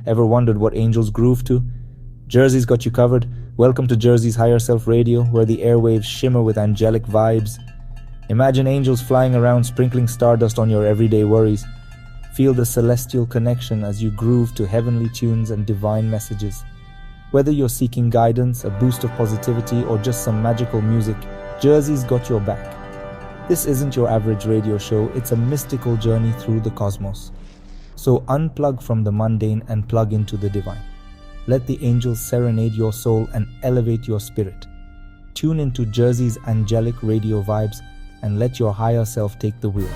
Ever wondered what angels groove to? Jersey's got you covered. Welcome to Jersey's Higher Self Radio, where the airwaves shimmer with angelic vibes. Imagine angels flying around, sprinkling stardust on your everyday worries. Feel the celestial connection as you groove to heavenly tunes and divine messages. Whether you're seeking guidance, a boost of positivity, or just some magical music, Jersey's got your back. This isn't your average radio show, it's a mystical journey through the cosmos. So unplug from the mundane and plug into the divine. Let the angels serenade your soul and elevate your spirit. Tune into Jersey's angelic radio vibes and let your higher self take the wheel.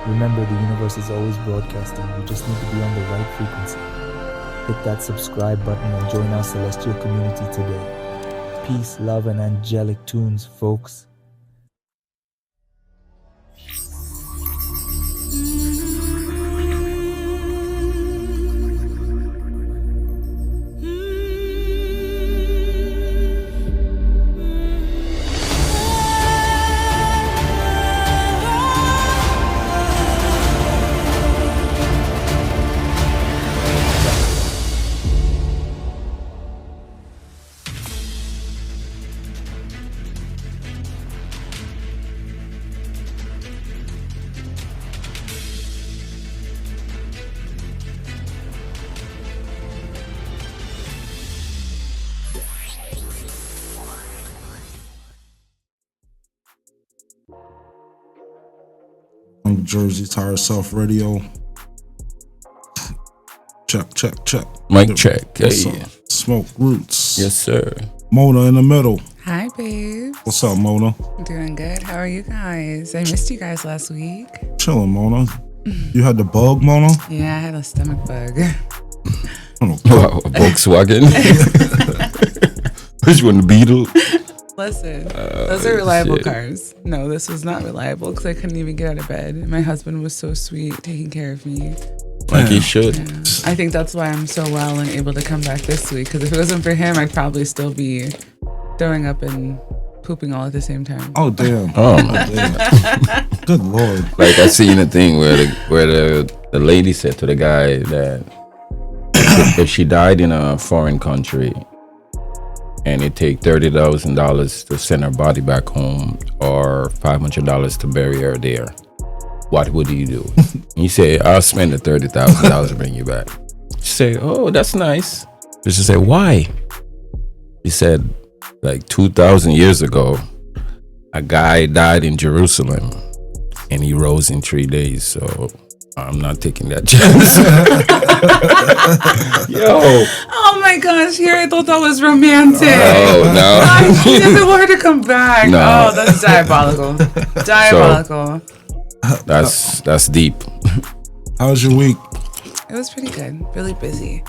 Remember, the universe is always broadcasting. You just need to be on the right frequency. Hit that subscribe button and join our celestial community today. Peace, love, and angelic tunes, folks. Jersey's Higher Self Radio. Check. Mic check. Hey. Smoke Roots. Yes, sir. Mona in the middle. Hi, babe. What's up, Mona? I'm doing good. How are you guys? I missed you guys last week. Chilling, Mona. You had the bug, Mona? Yeah, I had a stomach bug. Wow, Volkswagen. Which one, the Beetle? Listen, those are reliable shit. cars. No, this was not reliable because I couldn't even get out of bed. My husband was so sweet taking care of me. Like he should. Yeah. I think that's why I'm so well and able to come back this week, because if it wasn't for him, I'd probably still be throwing up and pooping all at the same time. Oh, damn. Oh, my Damn. Good Lord. Like I seen a thing where the lady said to the guy that if she died in a foreign country and it take $30,000 to send her body back home or $500 to bury her there, what would you do? He said, I'll spend the $30,000 to bring you back. She said, oh, that's nice. She said, why? He said, like 2,000 years ago, a guy died in Jerusalem and he rose in 3 days. So I'm not taking that chance. Yo. Oh my gosh, here I thought that was romantic. Oh, no. I didn't want her to come back. No. Oh, that's diabolical. Diabolical. That's deep. How was your week? It was pretty good. Really busy.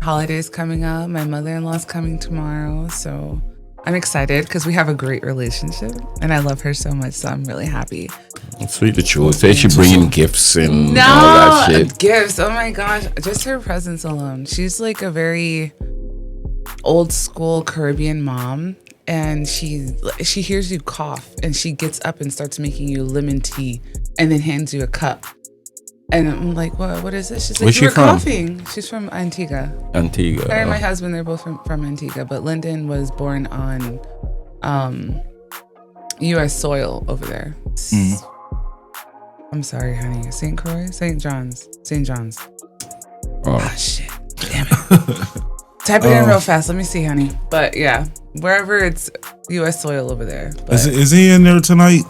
Holidays coming up. My mother-in-law's coming tomorrow. So I'm excited because we have a great relationship and I love her so much. So I'm really happy. Sweet that you say she bringing gifts and all that shit. Gifts. Oh my gosh. Just her presence alone. She's like a very old school Caribbean mom. And she hears you cough and she gets up and starts making you lemon tea and then hands you a cup. And I'm like, what is this? She's like, Where's she you were from? coughing. She's from Antigua. Antigua. Her and my husband, they're both from Antigua, but Lyndon was born on U.S. soil over there. I'm sorry, honey. St. Croix? St. John's. Oh, shit. Damn it. Type it in real fast. Let me see, honey. But yeah, wherever it's U.S. soil over there. But Is he in there tonight?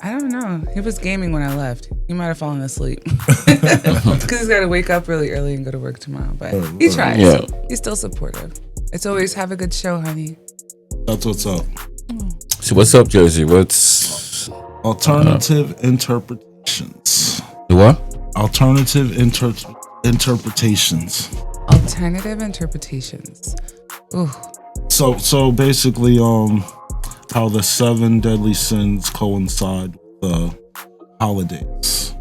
I don't know. He was gaming when I left. He might have fallen asleep. Because he's got to wake up really early and go to work tomorrow. But he tries. Yeah. He's still supportive. It's always have a good show, honey. That's what's up. So what's up, Jersey? What's Alternative interpretations. the what? Alternative interpretations. Alternative interpretations. Ooh. So basically, how the 7 deadly sins coincide with the holidays.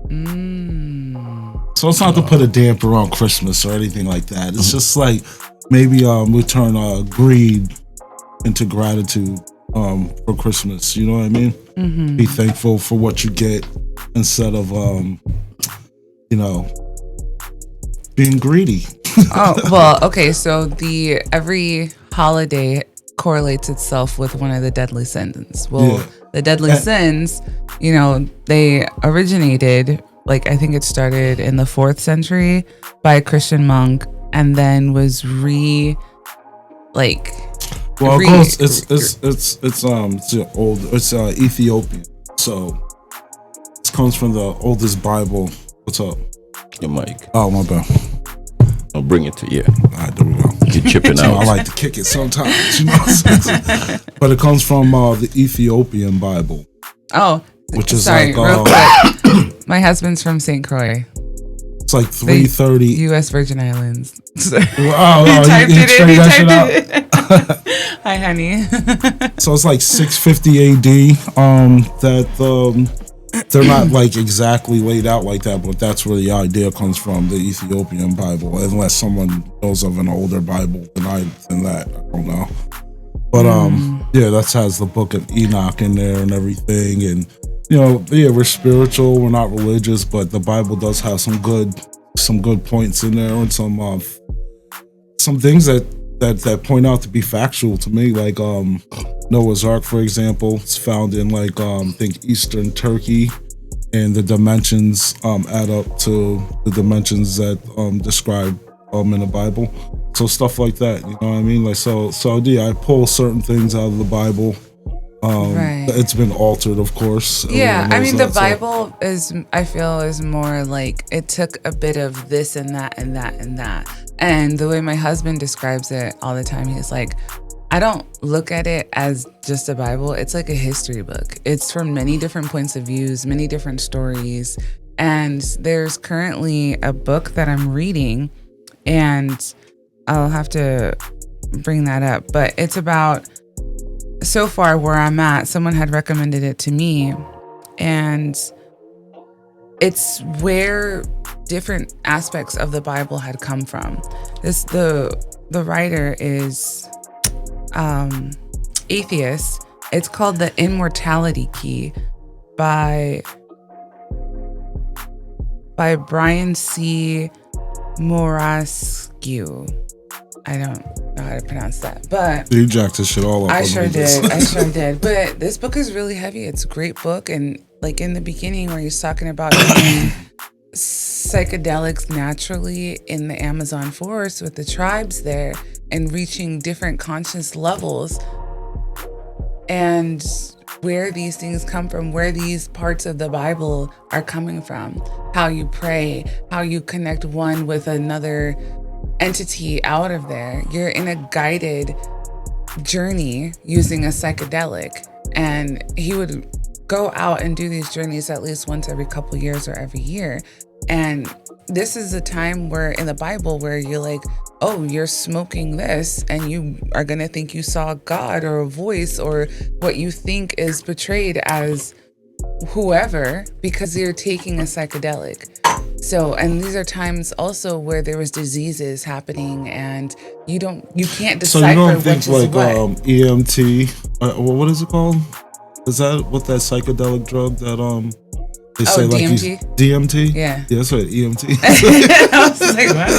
So it's not to put a damper on Christmas or anything like that. It's just like maybe we turn greed into gratitude for Christmas. You know what I mean? Mm-hmm. Be thankful for what you get instead of being greedy. Oh, well, okay. So every holiday correlates itself with one of the deadly sins. Well, Yeah. the deadly sins, they originated, like, I think it started in the 4th century by a Christian monk, and then was Well, it goes, it's old. It's Ethiopian. So it comes from the oldest Bible. What's up? Your mic. Oh, my bad. I'll bring it to you. All right, there we go. You're chipping I out. like to kick it sometimes, But it comes from the Ethiopian Bible, Oh, which is sorry, like real quick. My husband's from St. Croix, it's like 330. U.S. Virgin Islands. Wow, He typed you it in. straight He that shit out. typed it in. Hi, honey. So it's like 650 AD. That they're not like exactly laid out like that, but that's where the idea comes from, the Ethiopian Bible. Unless someone knows of an older Bible than that, I don't know. But yeah, that has the Book of Enoch in there and everything, and we're spiritual, we're not religious, but the Bible does have some good points in there, and some things that point out to be factual to me, like Noah's Ark, for example. It's found in like I think Eastern Turkey, and the dimensions add up to the dimensions that describe in the Bible. So stuff like that, you know what I mean? Like so yeah, I pull certain things out of the Bible. Right. It's been altered, of course. Yeah, Everyone I knows mean, the that, so- Bible I feel is more like it took a bit of this and that and that and that. And the way my husband describes it all the time, he's like, I don't look at it as just a Bible. It's like a history book. It's from many different points of views, many different stories. And there's currently a book that I'm reading, and I'll have to bring that up. But it's about, so far where I'm at, someone had recommended it to me, and it's where different aspects of the Bible had come from. The writer is atheist. It's called The Immortality Key by Brian C. Morasque. I don't know how to pronounce that, but You jacked this shit all up. I sure did. But this book is really heavy. It's a great book. And like in the beginning where he's talking about using psychedelics naturally in the Amazon forest with the tribes there and reaching different conscious levels, and where these things come from, where these parts of the Bible are coming from, how you pray, how you connect one with another entity out of there. You're in a guided journey using a psychedelic, and he would go out and do these journeys at least once every couple years or every year. And this is a time where in the Bible where you're like, oh, you're smoking this and you are gonna think you saw God or a voice or what you think is portrayed as whoever, because you're taking a psychedelic. So, and these are times also where there was diseases happening, and you can't decipher So you don't think which is like what. EMT? What is it called? Is that what that psychedelic drug that they say like DMT? DMT? Yeah. Yeah, that's what EMT. I was like, what?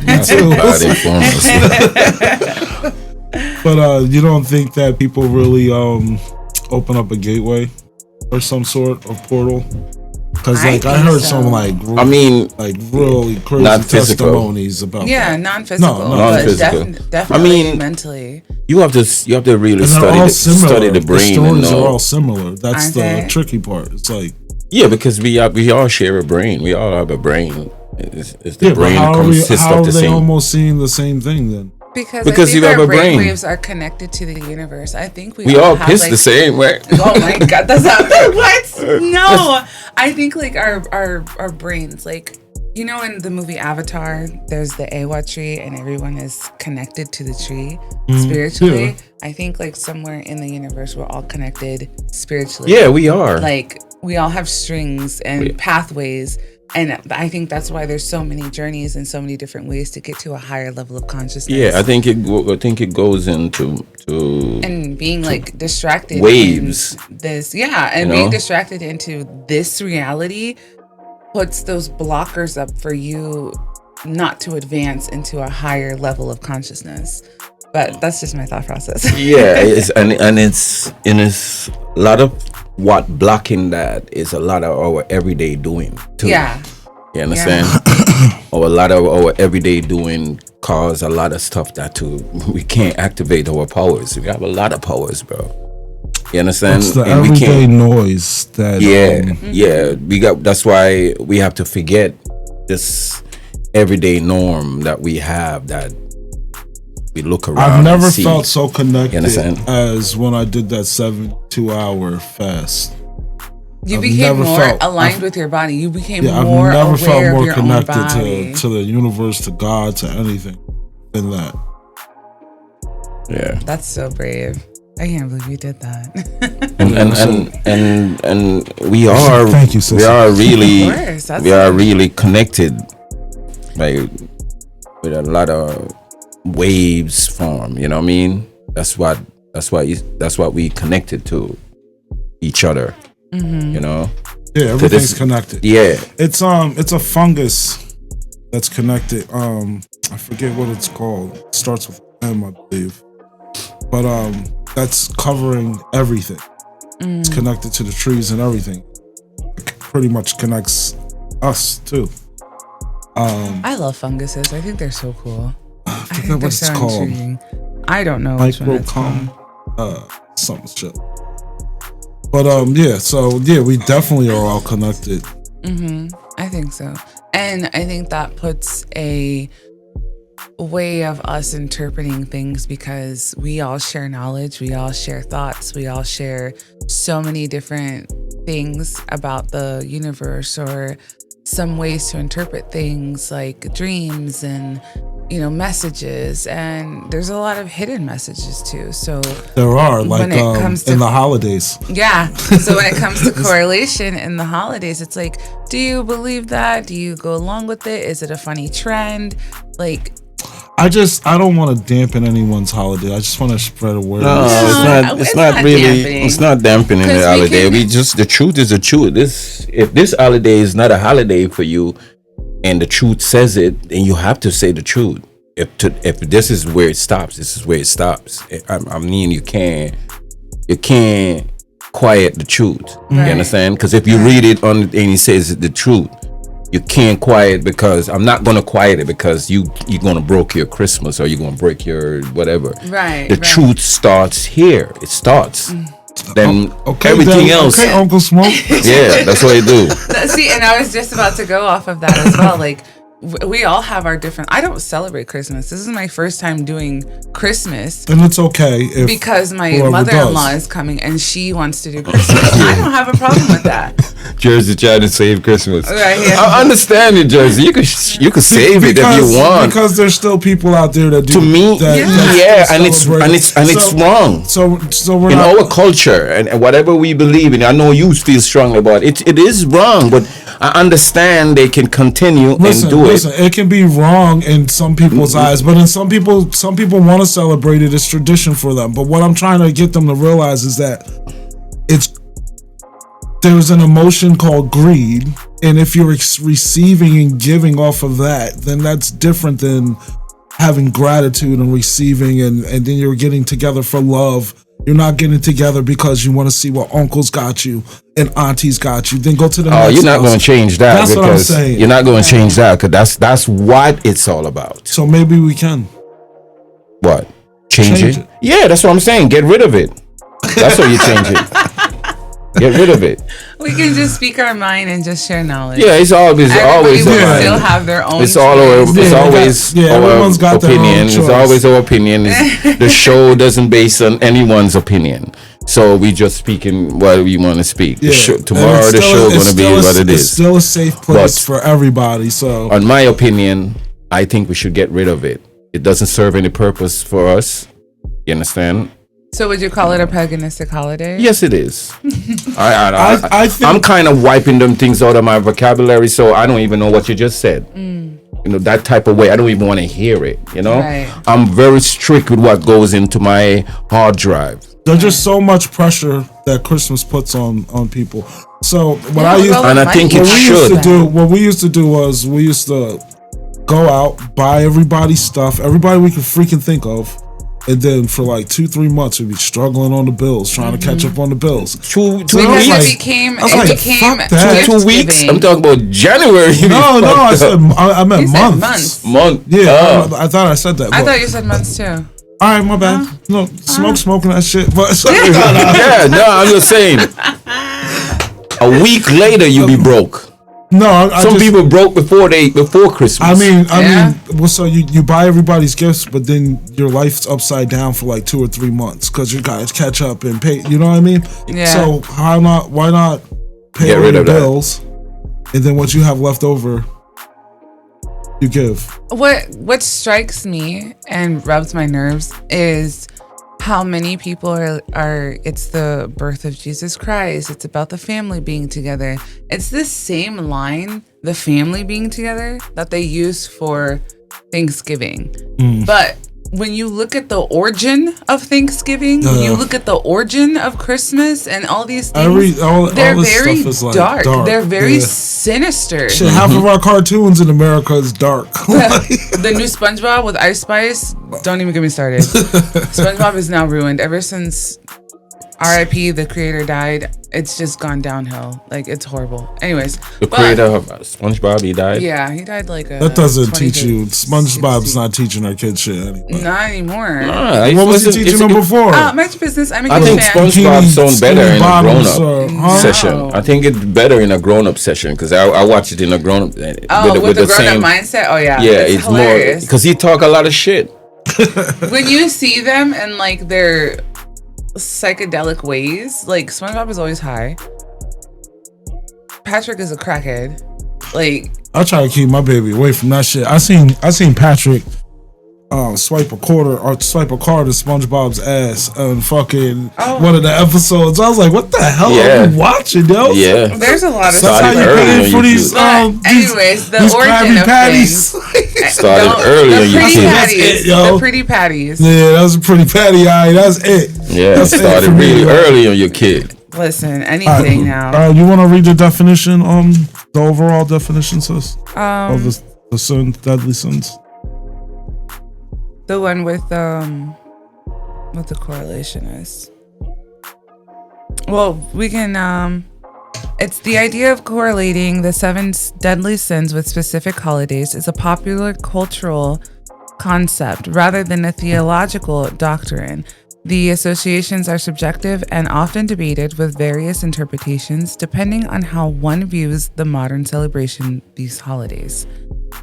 Me too. God inform us. But you don't think that people really open up a gateway or some sort of portal? Because I like I think heard so. some like I mean, really crazy not physical. testimonies about Yeah, that. non-physical, No, but non-physical. definitely I mean, mentally. you have to really And they're all similar. study the brain The and stories are know. all similar. That's Aren't the they? tricky part. It's like Yeah, because we all share a brain. We all have a brain. It's the but brain how consists are of the they same. almost seeing the same thing then? Because Because I think you have our a brain. waves are connected to the universe. I think We all have, piss like, the same way. Oh my god, that's not what? No, I think like our brains, like, you know, in the movie Avatar, there's the Ewa tree, and everyone is connected to the tree spiritually. yeah. I think like somewhere in the universe, we're all connected spiritually. Yeah, we are. Like we all have strings and pathways. And I think that's why there's so many journeys and so many different ways to get to a higher level of consciousness. Yeah, I think it goes into and being like distracted waves. in this, yeah, and You being know? distracted into this reality puts those blockers up for you not to advance into a higher level of consciousness. But that's just my thought process. Yeah, it's a lot of what blocking that is a lot of our everyday doing too. Yeah. You understand? Or a lot of our everyday doing cause a lot of stuff that we can't activate our powers. We have a lot of powers, bro. You understand? It's the And we everyday can't. noise that. That's why we have to forget this everyday norm that we have, that we look around. I've never and see. felt so connected understand? as when I did that 72-hour fast. You I've became never more felt- aligned with your body. You became Yeah, I've more never aware felt of more your own connected body. to the universe, to God, to anything than that. Yeah. That's so brave. I can't believe you did that. And we are. Thank you, sister. We are really. Of course, that's we are good. really connected, like with a lot of waves form. You know what I mean? That's what we connected to each other. You know? Yeah, everything's connected. Yeah. It's a fungus that's connected. I forget what it's called. It starts with M, I believe. But that's covering everything. It's connected to the trees and everything. It pretty much connects us too. I love funguses. I think they're so cool. I forget think what they're it's so called. intriguing. I don't know which one it's Microcom, called. something shit. But we definitely are all connected. I think so. And I think that puts a way of us interpreting things, because we all share knowledge, we all share thoughts, we all share so many different things about the universe, or some ways to interpret things like dreams and, you know, messages. And there's a lot of hidden messages too. So There are, like when it comes to in the holidays. yeah. So when it comes to correlation in the holidays, it's like, do you believe that? Do you go along with it? Is it a funny trend? Like, I don't want to dampen anyone's holiday. I just want to spread awareness. No, No, it's it's not not really. dampening. It's not dampening the 'Cause we holiday. can- The truth is the truth. If this holiday is not a holiday for you, and the truth says it, then you have to say the truth. If this is where it stops, this is where it stops. I mean, you can't quiet the truth. You Right. understand? Because if you read it on and he says the truth, you can't quiet, because I'm not gonna quiet it because you're gonna break your Christmas, or you're gonna break your whatever. Right, The right. truth starts here. It starts. Then Okay, everything then, else. Okay, Uncle Smoke. Yeah, that's what I do. see, and I was just about to go off of that as well. Like, we all have our different. I don't celebrate Christmas. This is my first time doing Christmas. And it's okay if Because my whoever mother-in-law does. is coming and she wants to do Christmas. I don't have a problem with that. Jersey trying to save Christmas. Right, yeah. I understand it, Jersey. You could save it if you want. because there's still people out there that do. To me, that yeah, and celebrate it's it. it's wrong. So we're In not. our culture and whatever we believe in, I know you feel strongly about it. It is wrong, but I understand they can continue and do Listen, it. it can be wrong in some people's eyes, but in some people want to celebrate it. It's tradition for them. But what I'm trying to get them to realize is that there's an emotion called greed, and if you're receiving and giving off of that, then that's different than having gratitude and receiving, and then you're getting together for love. You're not getting together because you want to see what uncles got you and aunties got you. Then go to the Oh, next you're not house. going to change that. That's what I'm because saying. You're not going to change that, because that's what it's all about. So maybe we can. What? Change Change it? it. Yeah, that's what I'm saying. Get rid of it. That's how you change it. Get rid of it. We can just speak our mind and just share knowledge. Yeah, it's always Everybody the will mind. still have their own. It's all our, choice. it's Yeah, always everyone's got our their own opinion. It's choice. always our opinion. The show doesn't base on anyone's opinion. So we just speaking what we want to speak. Yeah. Tomorrow And the it's show still- going to be it's what still it It's is. still a safe place But- for everybody. So On my opinion, I think we should get rid of it. It doesn't serve any purpose for us. You understand? So would you call it a paganistic holiday? Yes, it is. I think I'm kind of wiping them things out of my vocabulary, so I don't even know what you just said. You know, that type of way. I don't even want to hear it. You know, Right. I'm very strict with what goes into my hard drive. there's just so much pressure that Christmas puts on people. So what Yeah, I used well, And I might think be it what we used should. to do, what we used to do was we used to go out, buy everybody stuff, everybody we can freaking think of. And then for like 2-3 months, we'd be struggling on the bills, trying to catch up on the bills. Two Because weeks. it became fuck that. Two weeks. gift-giving. I'm talking about January. No, I said I meant You said months. Month. Yeah, I thought I said that. I but- thought you said months too. All right, my bad. No, smoking that shit. But Yeah, no, I'm just saying. A week later, you be broke. no, I Some just, people broke before Christmas. I Yeah. mean, well, so you buy everybody's gifts, but then your life's upside down for like 2 or 3 months because you guys catch up and pay. You know what I mean? Yeah. So why not pay Get all rid your of that. bills, and then what you have left over, you give. What strikes me and rubs my nerves is how many people are it's the birth of Jesus Christ. It's about the family being together. It's this same line, the family being together, that they use for Thanksgiving. But when you look at the origin of Thanksgiving, you look at the origin of Christmas and all these things, All they're this very stuff is like dark. They're very Yeah. sinister. Shit, half of our cartoons in America is dark. The new SpongeBob with Ice Spice, don't even get me started. SpongeBob is now ruined. Ever since R.I.P. the creator died, it's just gone downhill. Like, it's horrible. Anyways, the creator of SpongeBob, he died. yeah, he died like That doesn't teach 20 you. to SpongeBob's 60. not teaching our kids shit anymore. Not anymore. What was he teaching them before? Mind your business. I'm a I huge think fan. SpongeBob sound better in a Bottoms, grown-up session. I think it's better in a grown-up session because I watch it in a grown-up. Oh, with the grown-up mindset? Oh, yeah. Yeah, it's more hilarious. because he talk a lot of shit. When you see them and, like, their psychedelic ways, like, SpongeBob is always high. Patrick is a crackhead. Like, I try to keep my baby away from that shit. I seen Patrick swipe a card to SpongeBob's ass on fucking one of the episodes. I was like, what the hell are you watching, yo? Yeah. there's a lot of That's how Started you early paying on for these YouTube. anyways, the these origin Krabby of Patties. things. Started early on The pretty YouTube. That's patties. it, yo. The pretty patties. Yeah, that was a pretty patty eye. That's it. Yeah, That's it started for me, really yo. early on your kid. Listen, anything now. You want to read the definition, the overall definition, sis, of the sin, deadly sins? The one with what the correlation is. Well, we can it's the idea of correlating the 7 deadly sins with specific holidays is a popular cultural concept rather than a theological doctrine. The associations are subjective and often debated with various interpretations depending on how one views the modern celebration of these holidays.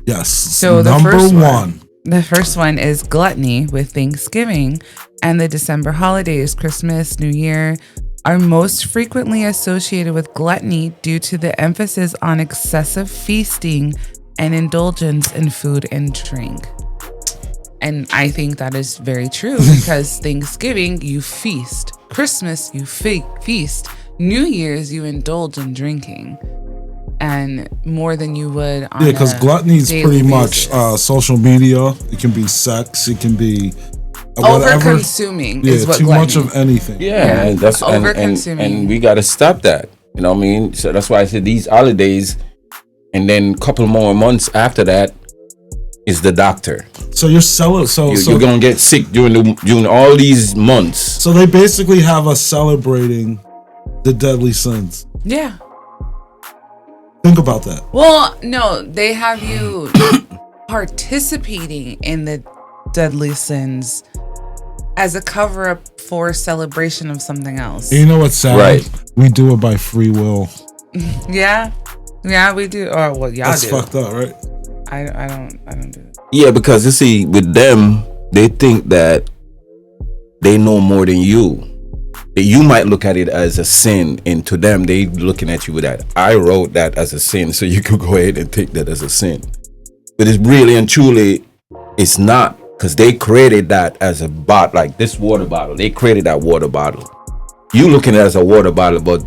Yes. So the number first one. The first one is gluttony with Thanksgiving, and the December holidays, Christmas, New Year, are most frequently associated with gluttony due to the emphasis on excessive feasting and indulgence in food and drink. And I think that is very true because Thanksgiving, you feast. Christmas, you feast. New Year's, you indulge in drinking. And more than you would on because a gluttony is daily pretty much basis. social media. It can be sex. It can be Over whatever. consuming Yeah, is what too much gluttony. of anything. Yeah, and that's and Over-consuming. we got to stop that. You know what I mean? So that's why I said these holidays, and then a couple more months after that is the doctor. So you're selling. You're gonna get sick during all these months. So they basically have us celebrating the deadly sins. Yeah. Think about that. Well, no, they have you participating in the deadly sins as a cover up for celebration of something else. And you know what's sad? Right. We do it by free will. Yeah. Yeah, we do. Or well, y'all That's do. fucked up, right? I don't do it. Yeah, because you see, with them, they think that they know more than you. You might look at it as a sin, and to them, they looking at you with that. I wrote that as a sin, so you could go ahead and take that as a sin. But it's really and truly, it's not, because they created that as a bottle, like this water bottle. They created that water bottle. You looking at it as a water bottle, but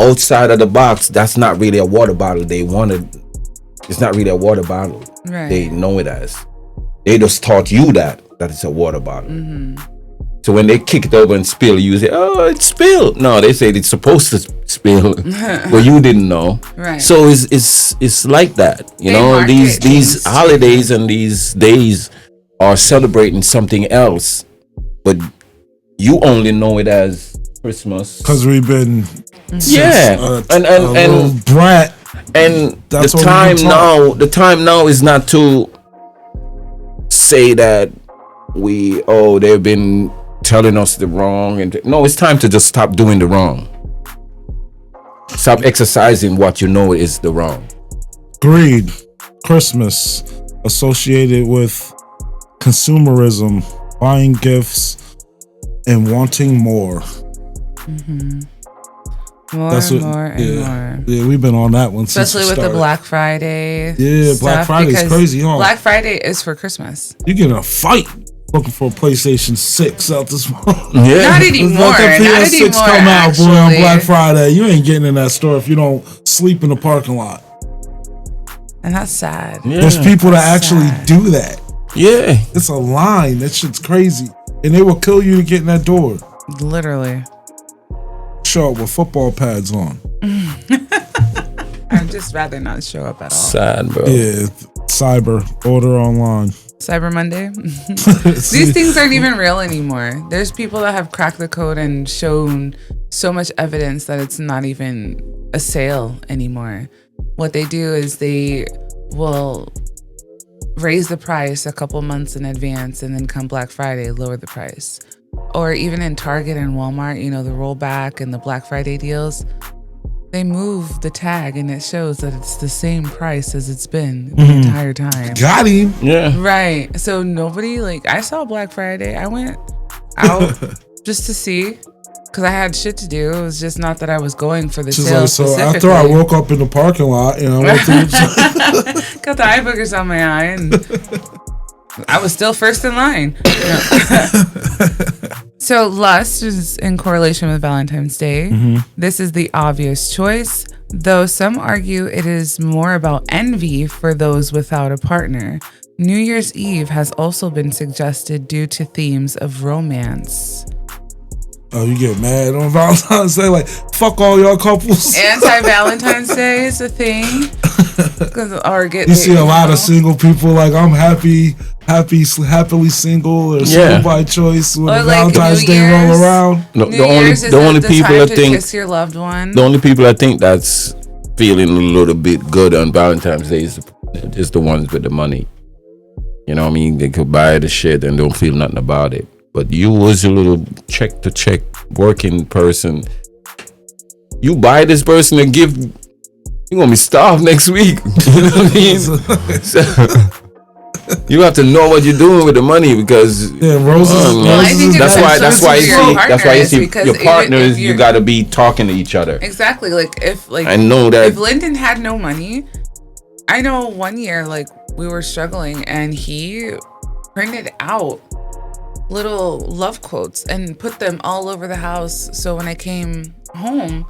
outside of the box, that's not really a water bottle. It's not really a water bottle. Right. They know it as. They just taught you that it's a water bottle. So when they kick it over and spill, you say, "Oh, it's spilled." No, they say it's supposed to spill, but you didn't know. Right. So it's like that, you know. market These things holidays and these days are celebrating something else, but you only know it as Christmas. Because we've been and brat. And That's the what time we've been taught. the time now is not to say that they've been telling us the wrong, and no, it's time to just stop doing the wrong. Stop exercising what you know is the wrong. Greed, Christmas, associated with consumerism, buying gifts, and wanting more. More and more. Yeah, we've been on that one Especially since with the Black Friday. Yeah, Black Friday's because crazy, huh? Black Friday is for Christmas. You get in a fight looking for a PlayStation 6 out this morning. Yeah. Not anymore. Let the Not PS6 anymore, come out, boy, on actually. Black Friday. You ain't getting in that store if you don't sleep in the parking lot. And that's sad. Yeah. There's people that actually sad. do that. Yeah. It's a line. That shit's crazy. And they will kill you to get in that door. Literally. Show up with football pads on. I'd just rather not show up at all. Sad, bro. Yeah, cyber, order online. Cyber Monday. These things aren't even real anymore. There's people that have cracked the code and shown so much evidence that it's not even a sale anymore. What they do is they will raise the price a couple months in advance, and then come Black Friday, lower the price. Or even in Target and Walmart, you know, the rollback and the Black Friday deals, they move the tag and it shows that it's the same price as it's been the entire time. Got him. Yeah. Right. So nobody, like, I saw Black Friday. I went out just to see, because I had shit to do. It was just not that I was going for the She's sale like, so specifically. after I woke up in the parking lot, I went to Got the eye boogers on my eye, and I was still first in line. So lust is in correlation with Valentine's Day. This is the obvious choice, though some argue it is more about envy for those without a partner. New Year's Eve has also been suggested due to themes of romance. Oh, you get mad on Valentine's Day? Like, fuck all y'all couples. Anti-Valentine's Day is a thing. You see a lot of single people like, I'm happily single or single by choice when Or like Valentine's New Day Year's. roll around. No, New the only Year's is the only the people time I to think kiss your loved one. the only people I think that's feeling a little bit good on Valentine's Day is just the ones with the money. You know what I mean? They could buy the shit and don't feel nothing about it. But you as a little check to check working person, you buy this person and give, you're gonna be starved next week. You know what I mean? So, you have to know what you're doing with the money, because roses. Well, I think that's why you see because your partners. if You you're- got to be talking to each other. Exactly. I know that. If Lyndon had no money, I know one year, like, we were struggling and he printed out little love quotes and put them all over the house. So when I came home,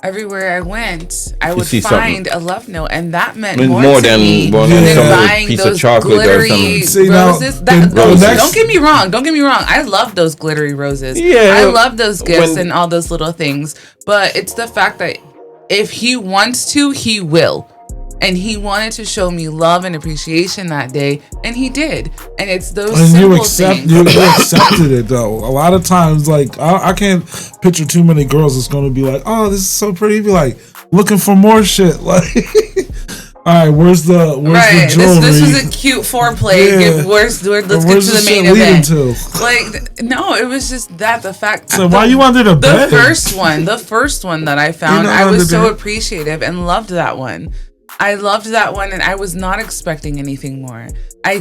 everywhere I went, I would see find a love note, and that meant I mean, more to me than than some buying piece those of chocolate or glittery something. See, now, roses. roses. Don't get me wrong. Don't get me wrong. I love those glittery roses. Yeah, I love those gifts when- and all those little things. But it's the fact that if he wants to, he will. And he wanted to show me love and appreciation that day, and he did. And it's those And simple you things. you accepted it though. A lot of times, like I can't picture too many girls that's gonna be like, "Oh, this is so pretty." Be like looking for more shit. Like, all right, where's the jewelry? This was a cute foreplay. Yeah. Let's get to Where's the this main shit leading event. to? No, it was just that the fact. So why you under the bed? The first one that I found, You're not I was under so the- appreciative and loved that one. I loved that one, and I was not expecting anything more. I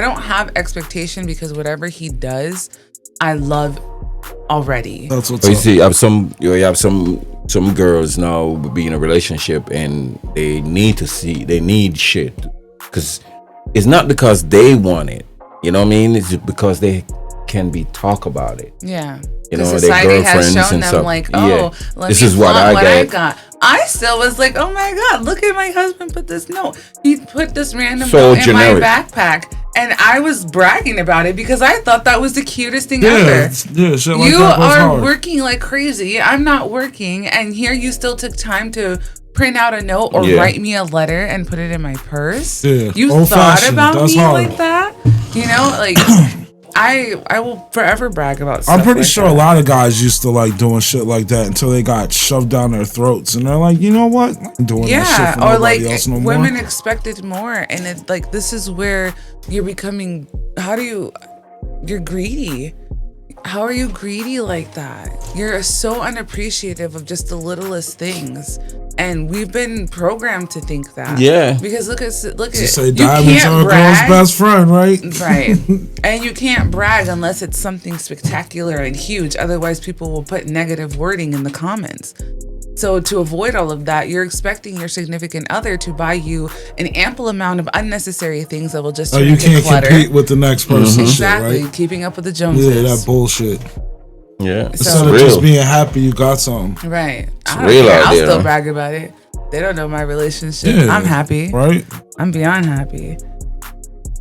don't have expectation, because whatever he does, I love already. That's what's But you up. see, you have some girls now be in a relationship and they need shit, because it's not because they want it. You know what I mean? It's just because they can talk about it. Yeah. You know, Because their society has girlfriends shown and them stuff. like, Yeah. let This me is what flaunt I I got. got. I still was like, oh my God, look at my husband put this note. He put this random So note generic. in my backpack. And I was bragging about it because I thought that was the cutest thing ever. Yeah, shit like You that goes are hard. working like crazy. I'm not working. And here you still took time to print out a note or write me a letter and put it in my purse. Yeah, You old thought fashioned. about That's me hard. like that? You know, like I will forever brag about stuff I'm pretty like sure that. a lot of guys used to like doing shit like that until they got shoved down their throats, and they're like, you know what? I ain't doing that shit for or nobody like else no women more. expected more, and it like this is where you're becoming. You're greedy. How are you greedy like that? You're so unappreciative of just the littlest things, and we've been programmed to think that. Yeah. Because look at You say you diamonds can't are a girl's brag. best friend, right? Right. And you can't brag unless it's something spectacular and huge. Otherwise, people will put negative wording in the comments. So to avoid all of that, you're expecting your significant other to buy you an ample amount of unnecessary things that will just Oh, turn you into can't clutter. compete with the next person's Exactly. shit, right? Keeping up with the Joneses. Yeah, that bullshit. Yeah. It's Instead of real. just being happy you got something, Right. I don't real care. out I'll there, still huh? brag about it. They don't know my relationship. Yeah. I'm happy. right? I'm beyond happy.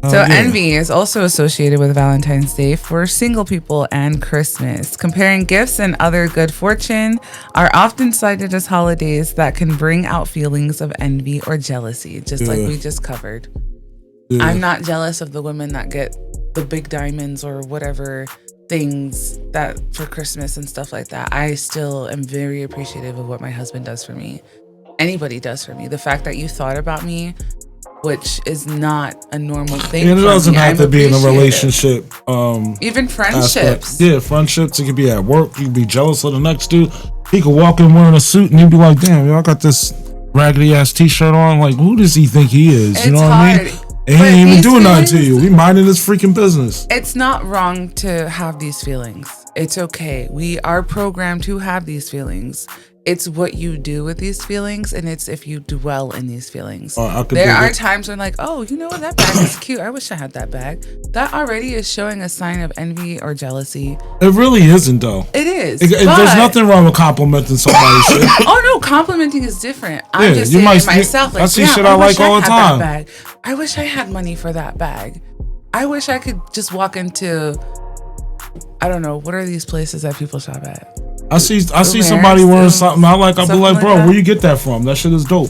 Oh, So yeah. envy is also associated with Valentine's Day for single people and Christmas. Comparing gifts and other good fortune are often cited as holidays that can bring out feelings of envy or jealousy, just like Yeah. we just covered. Yeah. I'm not jealous of the women that get the big diamonds or whatever things that for Christmas and stuff like that. I still am very appreciative of what my husband does for me. Anybody does for me. The fact that you thought about me, which is not a normal thing. And it for doesn't me, have I'm to be in a appreciative. relationship. Even Aspect. friendships. Yeah, friendships. It could be at work. You could be jealous of the next dude. He could walk in wearing a suit and you'd be like, damn, yo, I got this raggedy ass t-shirt on. Like, who does he think he is? It's You know what I mean? hard. And he But ain't even these doing nothing to feelings- you. We minding his freaking business. It's not wrong to have these feelings. It's okay. We are programmed to have these feelings. It's what you do with these feelings, and it's if you dwell in these feelings. I could There dig are it. times when like, oh, you know what, that bag is cute. I wish I had that bag. That already is showing a sign of envy or jealousy. It really isn't, though. It is. There's but- nothing wrong with complimenting somebody's shit. Oh no, complimenting is different. I'm Yeah, just you saying might- to myself, like, I see damn, shit I wish like all the had that time. bag. I wish I had money for that bag. I wish I could just walk into, I don't know, what are these places that people shop at? I see Romance somebody wearing and something I like. I'll be something like, like bro, that. where you get that from? That shit is dope.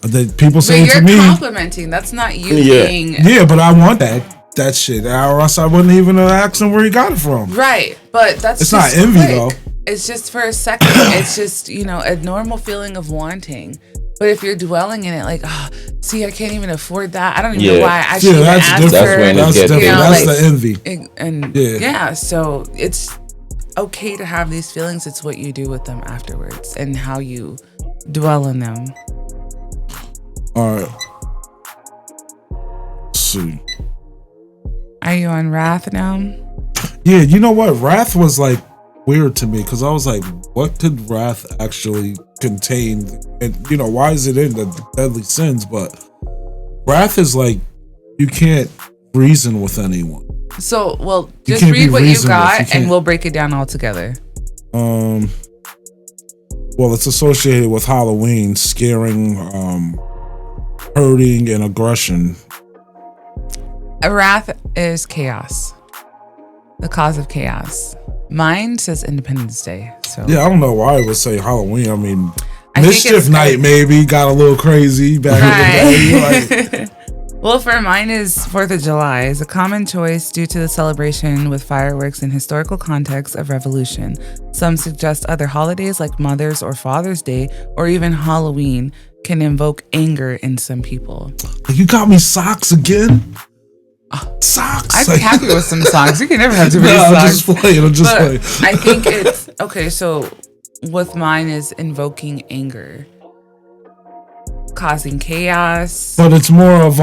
People But say it you're to me. complimenting. That's not you Yeah. being Yeah, but I want that shit. Or else I wouldn't even ask him where he got it from. right. But that's It's just not envy, quick. though. It's just for a second. It's just, a normal feeling of wanting. But if you're dwelling in it, like, oh, see, I can't even afford that. I don't even know Yeah. why I Yeah, should even that's ask different. That's her. when it That's gets different. You know, That's like- the envy. And Yeah. yeah, so it's okay to have these feelings. It's what you do with them afterwards and how you dwell in them. All right. Let's see. Are you on Wrath now? Yeah, you know what? Wrath was like weird to me because I was like, what could Wrath actually contain? And why is it in the Deadly Sins? But Wrath is like you can't reason with anyone. So, well, You just can't read be what you reasonable. You got can't- and we'll break it down all together. Well, it's associated with Halloween, scaring, hurting, and aggression. Wrath is chaos, the cause of chaos. Mine says Independence Day. So Yeah, I don't know why it would say Halloween. I mean, I think Mischief it's- Night maybe got a little crazy back in the day. Like, Well, for mine is 4th of July is a common choice due to the celebration with fireworks in historical context of revolution. Some suggest other holidays like Mother's or Father's Day or even Halloween can invoke anger in some people. you got me socks again? Socks? I'd be happy with some songs. You can never have too many No, I'm songs. just playing. I'm just playing. But I think it's okay. So with mine is invoking anger, causing chaos. But it's more of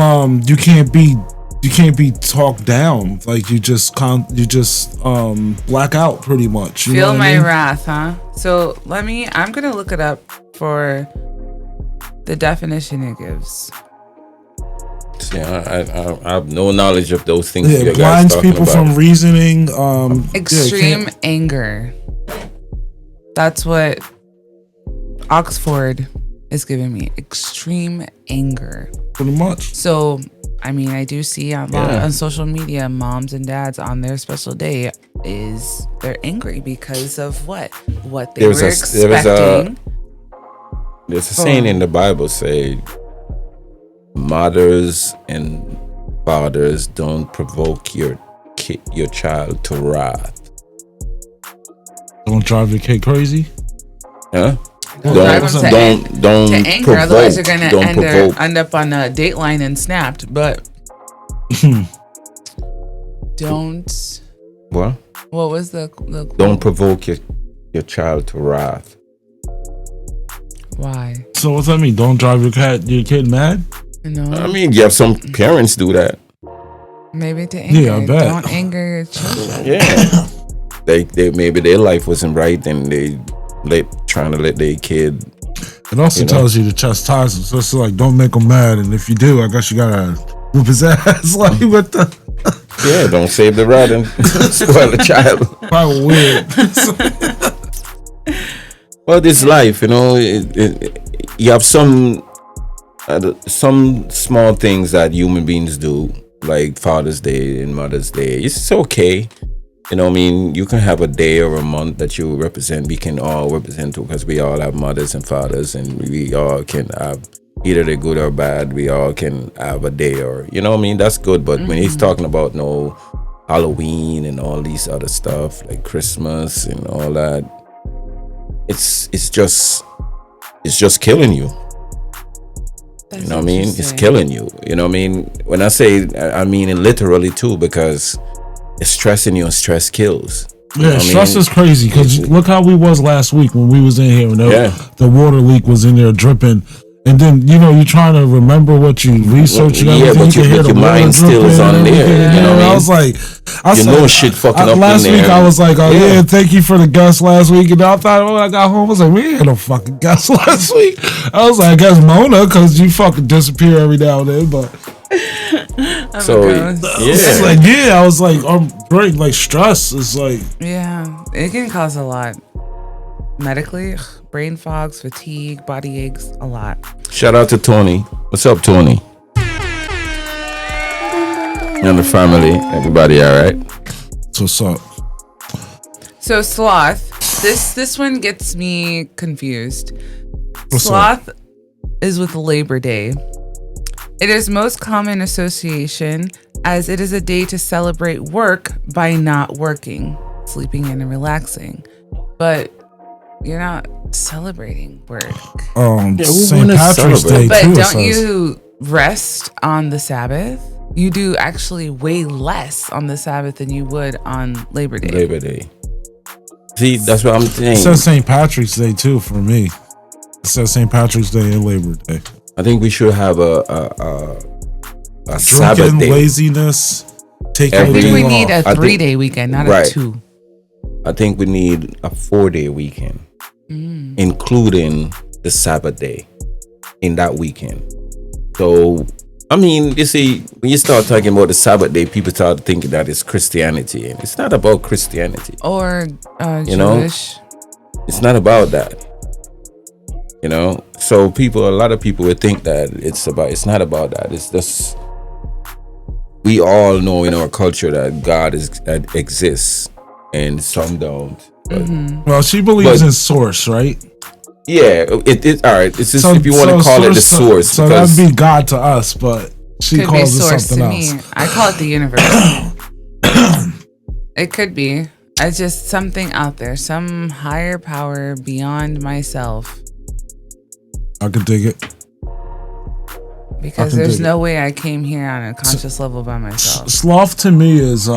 you can't be talked down. Like you just black out pretty much. You know Feel what my I mean? wrath, huh? So I'm gonna look it up for the definition it gives. See, I have no knowledge of those things Yeah, you it guys blinds talking people about. from reasoning. Extreme anger. That's what Oxford is giving me. Extreme anger. pretty much. So I mean, I do see on social media, moms and dads on their special day they're angry because of what they were expecting. There's a saying in the Bible say, mothers and fathers, don't provoke your child to wrath. Don't drive your kid crazy. Huh? Don't Don't to anger. provoke. Otherwise, you're gonna Don't end up on a Dateline and Snapped. But don't. What? What was the Don't provoke your child to wrath. Why? So what's that mean? Don't drive your kid mad? No. I mean, you have some parents do that. Maybe to anger. Yeah, I bet. Don't anger your children. Yeah. they maybe their life wasn't right and they trying to let their kid. It also tells you to chastise him. So it's like, don't make him mad. And if you do, I guess you gotta whoop his ass. Like, what the? Yeah, don't save the rat and spoil the child. Probably weird. Well, this life, you have some small things that human beings do, like Father's Day and Mother's Day. It's okay. You can have a day or a month that you represent. We can all represent because we all have mothers and fathers, and we all can have either they're good or bad. We all can have a day, or that's good. But when he's talking about Halloween and all these other stuff like Christmas and all that, it's just killing you. That's It's killing you. When I say, I mean it literally too, because it's stressing you and stress kills. Yeah, stress is crazy because look how we was last week when we was in here and the water leak was in there dripping. And then, you're trying to remember what you researched. Yeah, but your mind still is on there. I was like, shit fucking up last in there. week I was like, thank you for the guest last week. And I thought when I got home, I was like, we ain't had no fucking guest last week. I was like, I guess Mona, because you fucking disappear every now and then. But it's like, I was like, break, like stress is like. Yeah, it can cause a lot. Medically, brain fogs, fatigue, body aches, a lot. Shout out to Tony. What's up, Tony? And the family. Everybody all right? What's up? So sloth, this one gets me confused. What's Sloth is with Labor Day. It is most common association as it is a day to celebrate work by not working, sleeping in and relaxing. But you're not celebrating work. St. Patrick's Day but too. Don't you rest on the Sabbath? You do actually way less on the Sabbath than you would on Labor Day. Labor Day. See, that's what I'm saying. It says St. Patrick's Day too for me. It says St. Patrick's Day and Labor Day. I think we should have a Sabbath Drinking, day. laziness, taking I think we off. need a 3-day weekend, not a 2. I think we need a 4-day weekend, including the Sabbath day in that weekend. So, I mean, you see, when you start talking about the Sabbath day, people start thinking that it's Christianity, and it's not about Christianity. Or Jewish. It's not about that. So a lot of people would think that it's not about that. It's just, we all know in our culture that God exists, and some don't. But, Well, she believes in source, right? yeah, it all right. It's just if you want to call it the source. So that'd be God to us, but she Could be calls it source something to else. me. I call it the universe. It could be. It's just something out there, some higher power beyond myself. I could dig it. Because can there's dig no way I came here on a conscious level by myself. Sloth to me is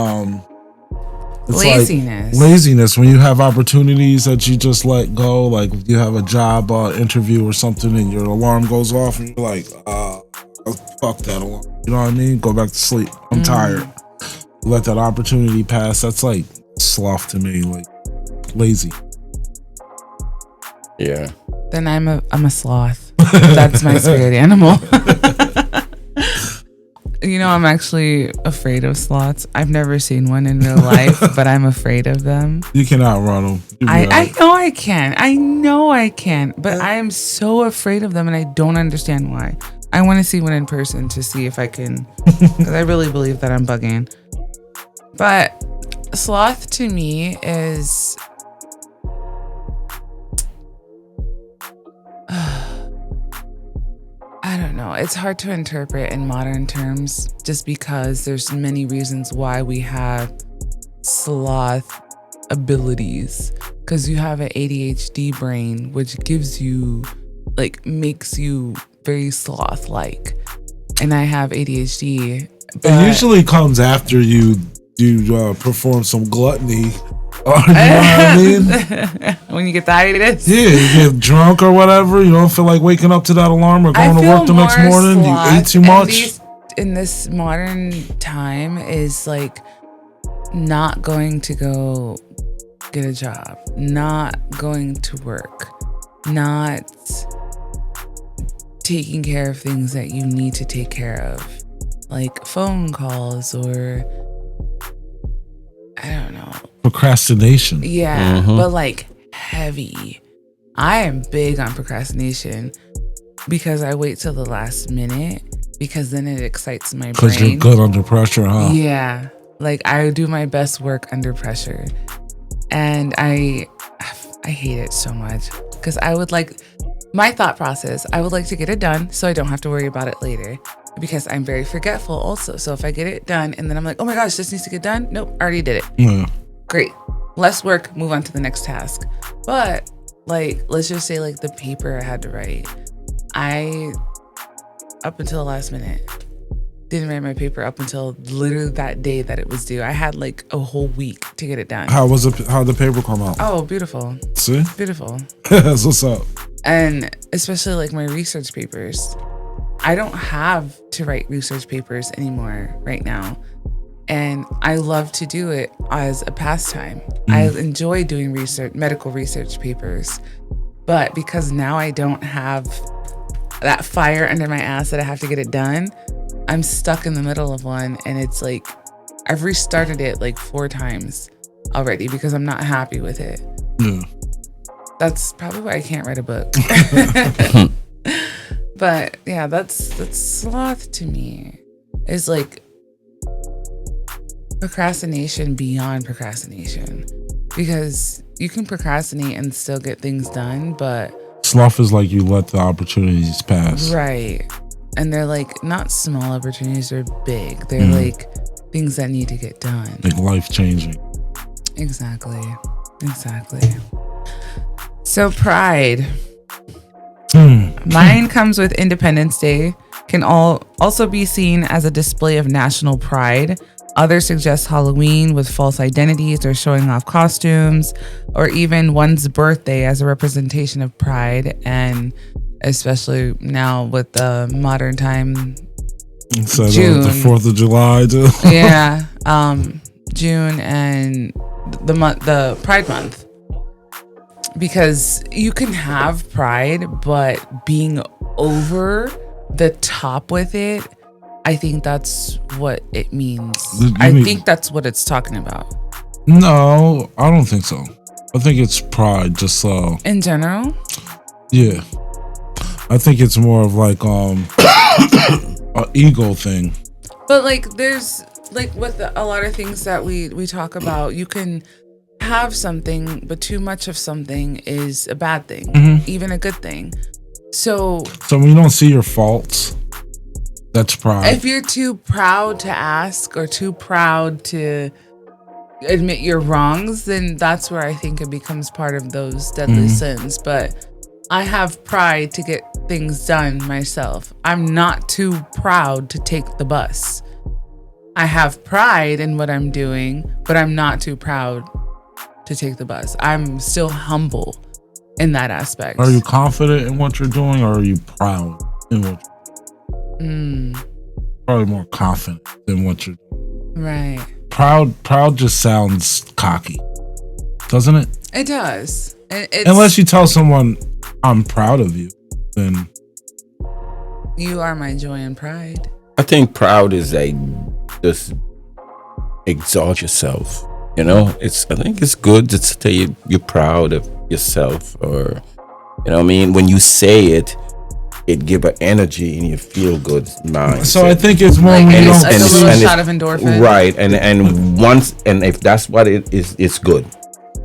it's Laziness. Like laziness when you have opportunities that you just let go. Like if you have a job interview or something and your alarm goes off and you're like, fuck that alarm. You know what I mean? Go back to sleep. I'm tired. Let that opportunity pass. That's like sloth to me. Like lazy. Yeah. Then I'm a sloth. That's my spirit animal. I'm actually afraid of sloths. I've never seen one in real life, but I'm afraid of them. You can outrun them. I know I can. But I am so afraid of them, and I don't understand why. I want to see one in person to see if I can, because I really believe that I'm bugging. But sloth to me is I don't know. It's hard to interpret in modern terms just because there's many reasons why we have sloth abilities. Because you have an ADHD brain, which gives you, like, makes you very sloth-like. And I have ADHD. It usually comes after you perform some gluttony. You know what I mean? When you get tired of this? Yeah, you get drunk or whatever. You don't feel like waking up to that alarm or going to work the next morning. You ate too much. In this modern time is like not going to go get a job, not going to work, not taking care of things that you need to take care of, like phone calls or I don't know. Procrastination. Yeah, but like heavy. I am big on procrastination because I wait till the last minute because then it excites my brain. Because you're good under pressure, huh? Yeah. Like I do my best work under pressure. And I hate it so much because I would like my thought process. I would like to get it done so I don't have to worry about it later because I'm very forgetful also. So if I get it done and then I'm like, oh my gosh, this needs to get done. Nope, I already did it. Yeah. Great. Less work, move on to the next task. But like, let's just say like the paper I had to write. I, up until the last minute, didn't write my paper up until literally that day that it was due. I had like a whole week to get it done. How'd the paper come out? Oh, beautiful. See? Beautiful. That's what's up. And especially like my research papers. I don't have to write research papers anymore right now. And I love to do it as a pastime. I enjoy doing medical research papers. But because now I don't have that fire under my ass that I have to get it done, I'm stuck in the middle of one. And it's like, I've restarted it like 4 times already because I'm not happy with it. Yeah. That's probably why I can't write a book. But yeah, that's sloth to me. It's like procrastination beyond procrastination. Because you can procrastinate and still get things done, but sloth is like you let the opportunities pass. Right. And they're like not small opportunities, they're big. They're like things that need to get done. Like life changing. Exactly. So pride. Mine comes with Independence Day, can also be seen as a display of national pride. Others suggest Halloween with false identities or showing off costumes, or even one's birthday as a representation of pride. And especially now with the modern time, So June. The 4th of July too. Yeah, June and the Pride Month. Because you can have pride, but being over the top with it, I think that's what it means. I think that's what it's talking about. No, I don't think so. I think it's pride, just in general. Yeah, I think it's more of like an ego thing. But like, there's like with a lot of things that we talk about, you can have something, but too much of something is a bad thing, even a good thing. So when you don't see your faults, that's pride. If you're too proud to ask or too proud to admit your wrongs, then that's where I think it becomes part of those deadly sins. But I have pride to get things done myself. I'm not too proud to take the bus. I have pride in what I'm doing, but I'm not too proud to take the bus. I'm still humble in that aspect. Are you confident in what you're doing, or are you proud in what you're doing? Probably more confident than what you're doing. Right. Proud just sounds cocky, doesn't it? It does. Unless you tell someone, I'm proud of you, then you are my joy and pride. I think proud is like just exalt yourself. You know, I think it's good to say you're proud of yourself, or, you know what I mean? When you say it, it give an energy and you feel good mind. So I think it's more Like, when you it's don't like a and little it's- shot of endorphin. right, and once, and if that's what it is, it's good.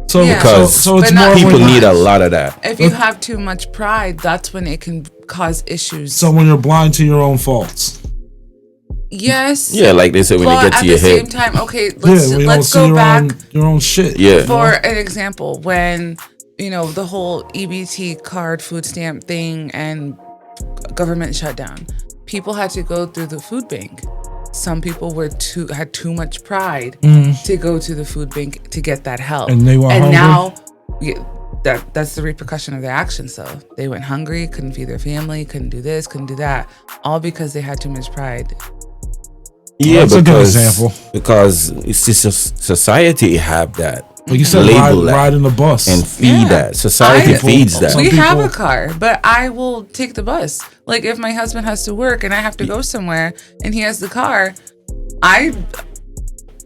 So, Yeah. Because so it's But not more People when, need a lot of that. If you have too much pride, that's when it can cause issues. so when you're blind to your own faults. Yes. Yeah, like they say, when But you get at to your the same head. time, okay, Yeah, let's when you don't let's see go your back your own shit. Yeah. for an example. When the whole EBT card food stamp thing and government shutdown, people had to go through the food bank. Some people had too much pride to go to the food bank to get that help, And they were hungry? now that's the repercussion of their actions. So they went hungry, couldn't feed their family, couldn't do this, couldn't do that, all because they had too much pride. Yeah, That's a good because, example. because it's just society have that. Like you said, Label that. riding the bus. And feed Yeah. that. Society I- feeds that. Some We have people- a car, but I will take the bus. Like if my husband has to work and I have to go somewhere and he has the car,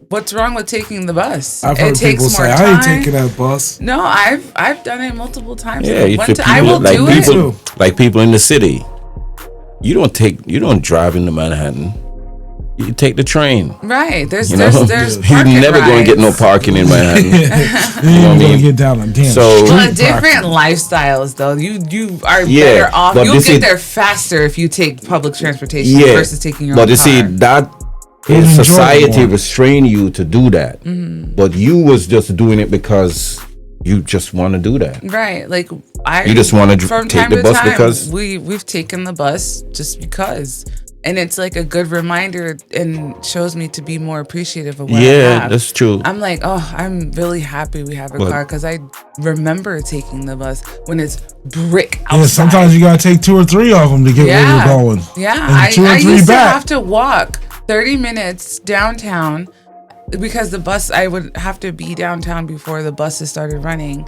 what's wrong with taking the bus? I've heard people say, I ain't taking that bus. No, I've done it multiple times. Yeah, if One the time, I people- will like do people, it. like people in the city. You don't drive into Manhattan. You take the train. Right. There's You know, there's you're parking never going to get no rides. parking in Manhattan. You ain't what I gonna mean? get down a damn So- street. Well, different parking. lifestyles though. You are Yeah, better off. but You'll this get is- there faster if you take public transportation Yeah, versus taking your but own you car. see that Who'd enjoy it society more? restrain you to do that, Mm-hmm. but you was just doing it because you just want to do that. Right, like You just wanna from take time the to bus time, because- we've taken the bus just because, and it's like a good reminder and shows me to be more appreciative of what I Yeah, have. that's true. I'm like, oh, I'm really happy we have a But- car because I remember taking the bus when it's brick outside. Yeah, sometimes you gotta take 2 or 3 of them to get where you're going. Yeah, And 2 or I 3 used back. to have to walk 30 minutes downtown because I would have to be downtown before the buses started running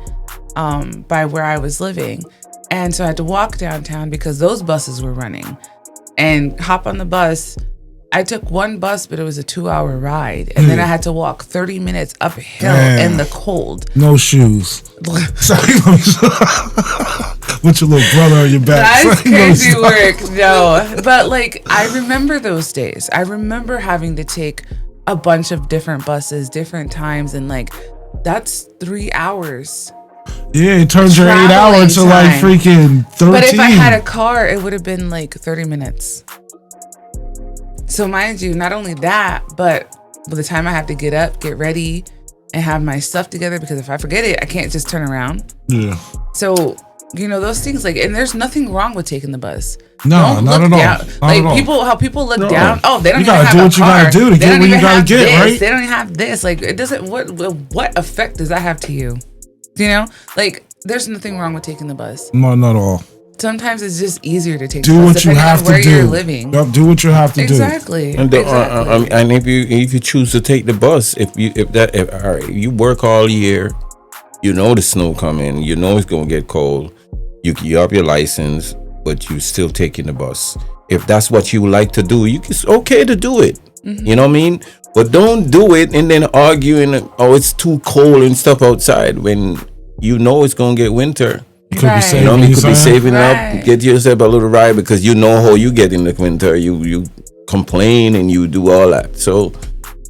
by where I was living. And so I had to walk downtown because those buses were running and hop on the bus. I took one bus, but it was a 2-hour ride. And then I had to walk 30 minutes uphill Damn. in the cold. No shoes. Sorry, with your little brother on your back. That's Sorry, crazy no, work. No, but like I remember those days. I remember having to take a bunch of different buses, different times, and like that's 3 hours. Yeah, it turns your 8 hours to like Traveling time. freaking 13. But if I had a car, it would have been like 30 minutes. So mind you, not only that, but by the time I have to get up, get ready, and have my stuff together, because if I forget it, I can't just turn around. Yeah. So, those things and there's nothing wrong with taking the bus. No, Don't not look at all. down. Not Like at all. how people look down. Oh, they don't You even gotta have do a what you car. gotta do to They get don't where you even gotta have get, this. right? They don't even have this. Like it doesn't. What effect does that have to you? Like there's nothing wrong with taking the bus. No, not at all. Sometimes it's just easier to take Do the bus what you depending have on to where do. you're living. Yup, do what you have to Exactly. And, Exactly. and if you choose to take the bus, if all right, you work all year, you know the snow coming, you know it's gonna get cold, you have your license, but you still taking the bus. If that's what you like to do, it's okay to do it. You know what I mean? But don't do it and then arguing, oh, it's too cold and stuff outside when you know it's gonna get winter. do. You could be Right. saving You know what I mean? You could be yourself. saving Right. up, get yourself a little ride because you know how you get in the winter. You complain and you do all that. So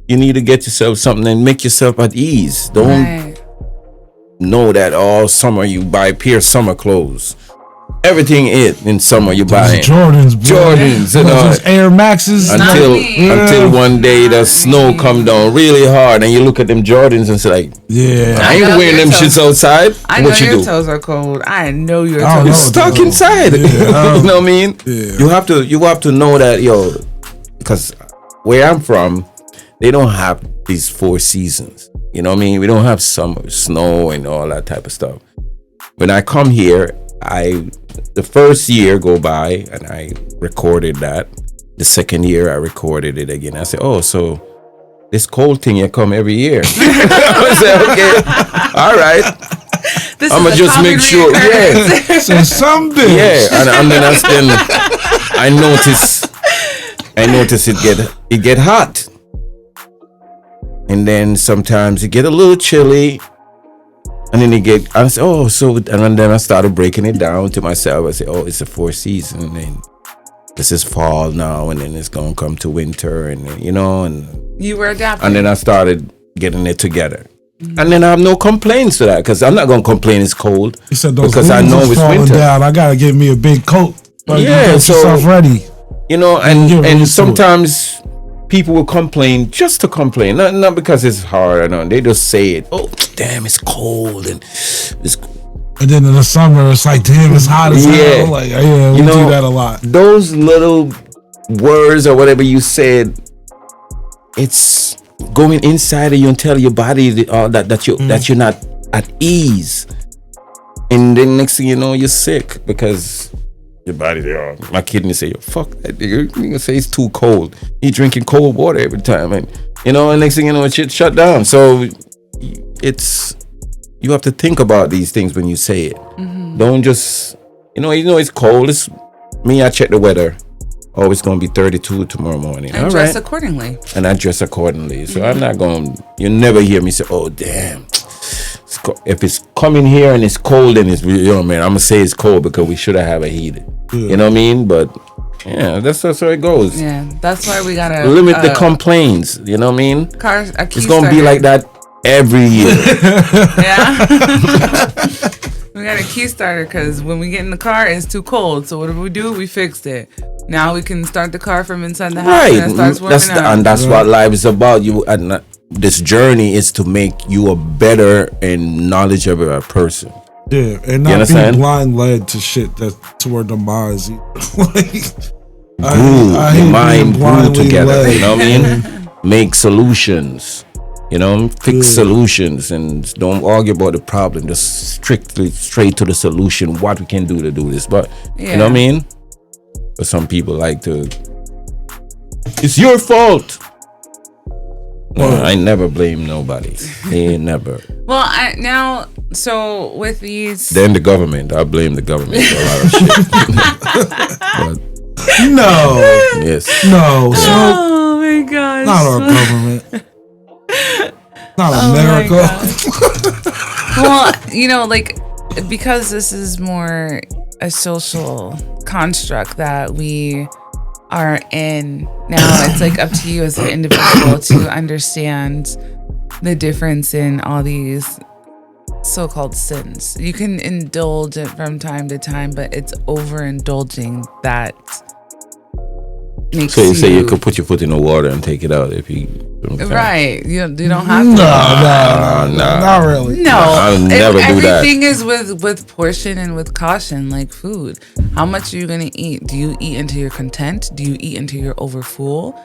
you need to get yourself something and make yourself at ease. Don't Right. know that all summer you buy pure summer clothes. Everything in summer you buy Those Jordans, bro. Jordans and all. Those Air Maxes. Not Until me. until one day the Not snow me. come down really hard and you look at them Jordans and say like, Yeah. I I ain't know wearing your them toes. shits outside. I know What you your do? toes are cold. I know your I don't toes. know. It's stuck though. inside. Yeah, You know what I mean? Yeah. You have to know that, because where I'm from, they don't have these 4 seasons. You know what I mean? We don't have summer, snow, and all that type of stuff. When I come here, the first year go by and I recorded that. The second year I recorded it again. I said, oh, so this cold thing you come every year. I said, okay, all right. This I'ma is a just common make sure. reoccurrence. Yeah. So some bitch. Yeah, and then I notice it get hot, and then sometimes it get a little chilly, And then I said, oh, so, and then I started breaking it down to myself. I said, oh, it's a 4 season, and this is fall now, and then it's gonna come to winter, and you know, and you were adapting. And then I started getting it together. And then I have no complaints to that, because I'm not gonna complain it's cold. He said those because I know it's falling winter. down. I gotta get me a big coat. Yeah, get yourself ready. You know, and sometimes people will complain just to complain, not because it's hard or nothing. They just say it. Oh, damn, it's cold, and it's. And then in the summer, it's like, damn, it's hot as hell. Like, yeah, we do that a lot. Those little words or whatever you said, it's going inside of you and tell your body that you're not at ease. And then next thing you know, you're sick because your body, my kidney say, fuck that nigga. You gonna say it's too cold. He drinking cold water every time, and and next thing you know, it's shut down. So you have to think about these things when you say it. Don't just it's cold. It's me. I check the weather. Oh, it's gonna be 32 tomorrow morning. And dress accordingly. And I dress accordingly. So I'm not going. You never hear me say, "Oh, damn." If it's coming here and it's cold and it's man, I'm gonna say it's cold because we should have a heater. You know what I mean? But yeah, that's how it goes. Yeah, that's why we gotta limit the complaints. You know what I mean? It's gonna be like that every year. Yeah. We got a key starter because when we get in the car, it's too cold. So what do? We fixed it. Now we can start the car from inside the house and it starts working out. And that's what life is about. This journey is to make you a better and knowledgeable person. Yeah, and not be blind led to shit that's toward the minds. Mind grew together. Led. You know what I mean? Make solutions. Fix solutions and don't argue about the problem. Just straight to the solution. What we can do to do this. But you know what I mean? But some people like to. It's your fault. No, I never blame nobody. Never. Well, so with these. Then the government. I blame the government for a lot of shit. No. Yes. No. So, oh my gosh. Not our government. Not America. Well, because this is more a social construct that we are in now, it's like up to you as an individual to understand the difference in all these so-called sins. You can indulge it from time to time, but it's overindulging that makes so you say you could put your foot in the water and take it out if you right. You don't have to. No, not really. No, I'll never do that. Everything is with portion and with caution, like food. How much are you gonna eat? Do you eat until you're content? Do you eat until you're overfull?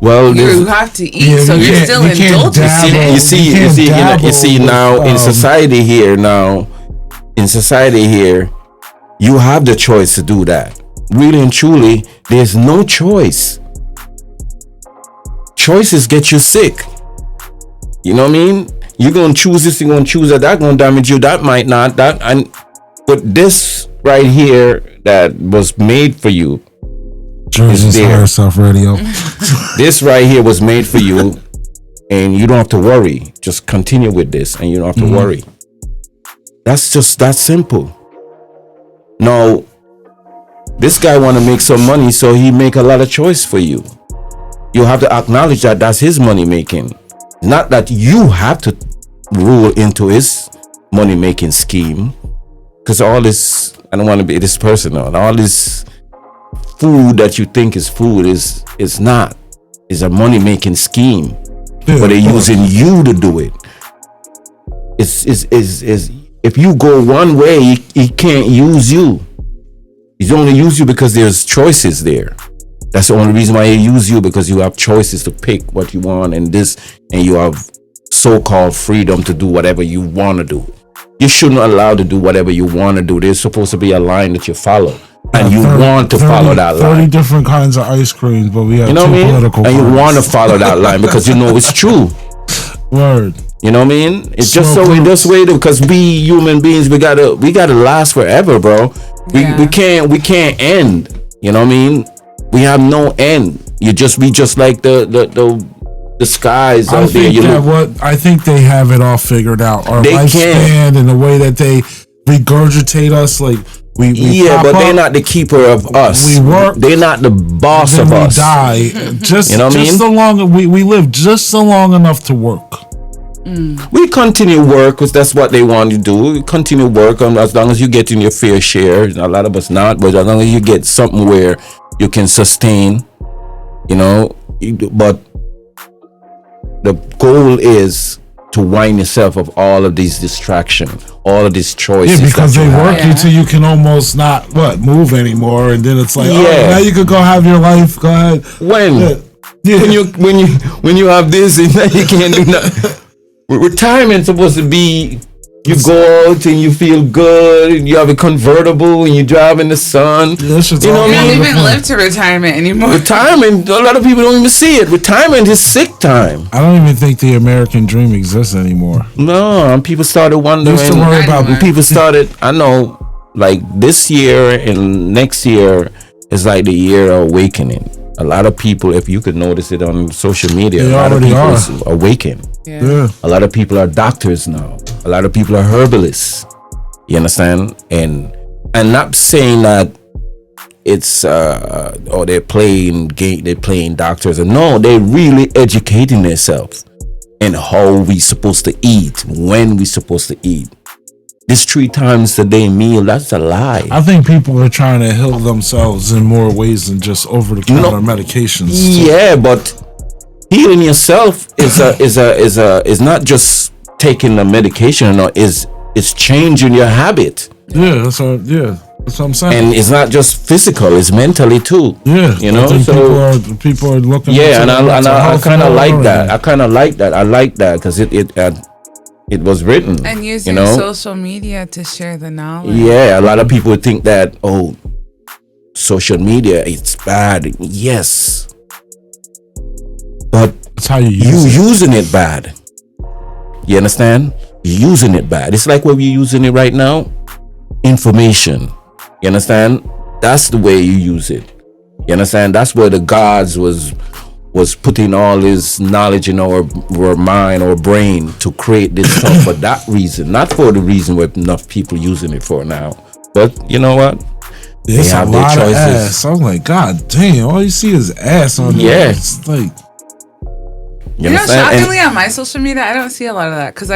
Well, you have to eat, so you're still indulging. You see now in society here. You have the choice to do that. Really and truly, there's no choice. Choices get you sick. You know what I mean? You're gonna choose this, you're gonna choose that. That's gonna damage you. That might not. But this right here that was made for you. Jersey's Higher Self Radio. This right here was made for you, and you don't have to worry. Just continue with this, and you don't have to worry. That's just that simple. Now, this guy want to make some money, so he make a lot of choice for you. You have to acknowledge that that's his money making. Not that you have to rule into his money making scheme. Because all this, I don't want to be this personal, all this food that you think is food is not. It's a money making scheme. But they're using you to do it. Is if you go one way, he can't use you. He's only use you because there's choices there. That's the only reason why he use you, because you have choices to pick what you want and you have so-called freedom to do whatever you want to do. You shouldn't allow to do whatever you want to do. There's supposed to be a line that you follow, and you want to follow that line. 30 different kinds of ice creams, but we have two political and you want to follow that line because you know it's true. Word. You know what I mean? It's just so in this way, because we human beings, we gotta last forever, bro. We can't end. You know what I mean? We have no end. We just like the the skies I out there. think You that look, I think they have it all figured out. Our They lifespan and the way that they regurgitate us, like we yeah, pop but they're up, not the keeper of us. We work, They're not the boss then of we us. die. Just You know what I mean? so long we live just so long enough to work. We continue work because that's what they want to do. We continue work as long as you get in your fair share. A lot of us not, but as long as you get something where you can sustain, you know. But the goal is to wind yourself of all of these distractions, all of these choices. Yeah, because that they you have. work you till you can almost not move anymore, and then it's like, oh, Yeah. now you could go have your life. Go ahead. When Yeah. when you have this and then you can't do nothing. Retirement supposed to be you go out and you feel good and you have a convertible and you drive in the sun. Yeah, that shit's You know all what I You mean? don't even live to retirement anymore. Retirement, a lot of people don't even see it. Retirement is sick time. I don't even think the American dream exists anymore. No, and people started wondering. Used to worry about Anymore. People started, I know, like this year and next year is like the year of awakening. A lot of people, if you could notice it on social media, They a lot of already people are. is awakened. Yeah. A lot of people are doctors now. A lot of people are herbalists. You understand? And I'm not saying that it's or they're playing game, they're playing doctors. No, they're really educating themselves in how we supposed to eat, when we supposed to eat. This 3 times a day meal, that's a lie. I think people are trying to heal themselves in more ways than just over the counter medications. Yeah, but healing yourself is not just taking the medication, no, is changing your habit. Yeah, that's what I'm saying. And it's not just physical, it's mentally too. Yeah, You know, I think so people are looking. yeah, into and mental I health kind of more like and- that. I kind of like that. I like that because it was written. And using you know? social media to share the knowledge. Yeah, a lot of people think that social media it's bad. Yes, but That's how you you use it. using it bad. You understand? You're using it bad. It's like what we're using it right now. Information. You understand? That's the way you use it. You understand? That's where the gods was putting all this knowledge in our mind or brain to create this stuff for that reason, not for the reason where enough people using it for now. But you know what? It's They a have their lot of choices. ass. I'm like, God damn! All you see is ass on there. Yeah. It's like, You You know, understand? And- shockingly on my social media, I don't see a lot of that because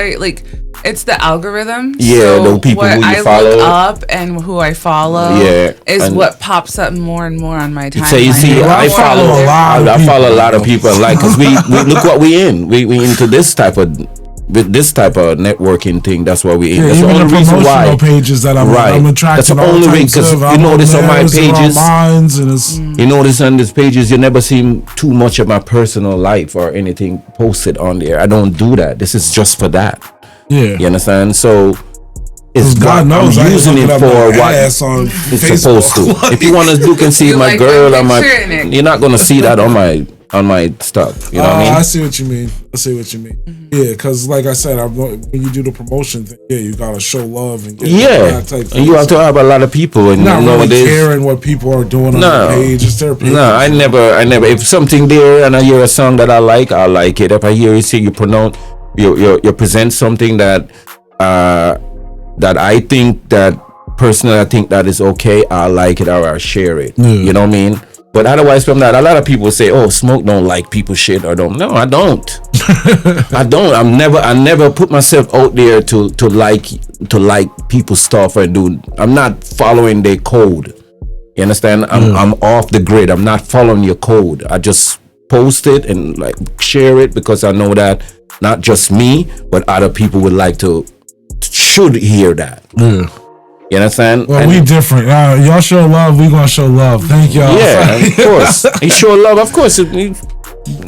it's the algorithm. Yeah, the people what who you I follow. look up and who I follow Yeah, is and- what pops up more and more on my timeline. So you see, Yeah, I follow a lot of I follow a people, lot of though. people like because we look what we in. We into this type of networking thing. That's why we in. yeah, That's the even the only reason promotional why. pages that I'm Right. attracting. That's the all only types reason, 'cause of- you I'm notice on my theirs, they're pages- minds, and it's You notice on these pages, you never see too much of my personal life or anything posted on there. I don't do that. This is just for that. yeah. You understand? So it's God what knows I'm I ain't using looking it up for no what ass on it's Facebook. supposed to. If you want to look and see You my like girl my on my, picture in it. you're not gonna see that on my stuff. You know what I mean? I see what you mean. Yeah, because like I said, when you do the promotion thing, yeah, you gotta show love and get Yeah, that type and you have to have a lot of people, and not really nowadays, caring what people are doing on No. the page. It's their page. no, I never. If something there and I hear a song that I like it. If I hear you see you pronounce, you present something that I think that personally I think that is okay, I like it or I share it. You know what I mean? But otherwise from that, a lot of people say, "Oh, Smoke don't like people shit or don't." No, I don't. I don't. I never put myself out there to like people's stuff or do. I'm not following their code. You understand? I'm off the grid. I'm not following your code. I just post it and like share it because I know that not just me, but other people would like to should hear that. Yeah. You understand? Well, And- we different. Y'all show love, we gonna show love. Thank y'all. yeah, of course. You show love, of course.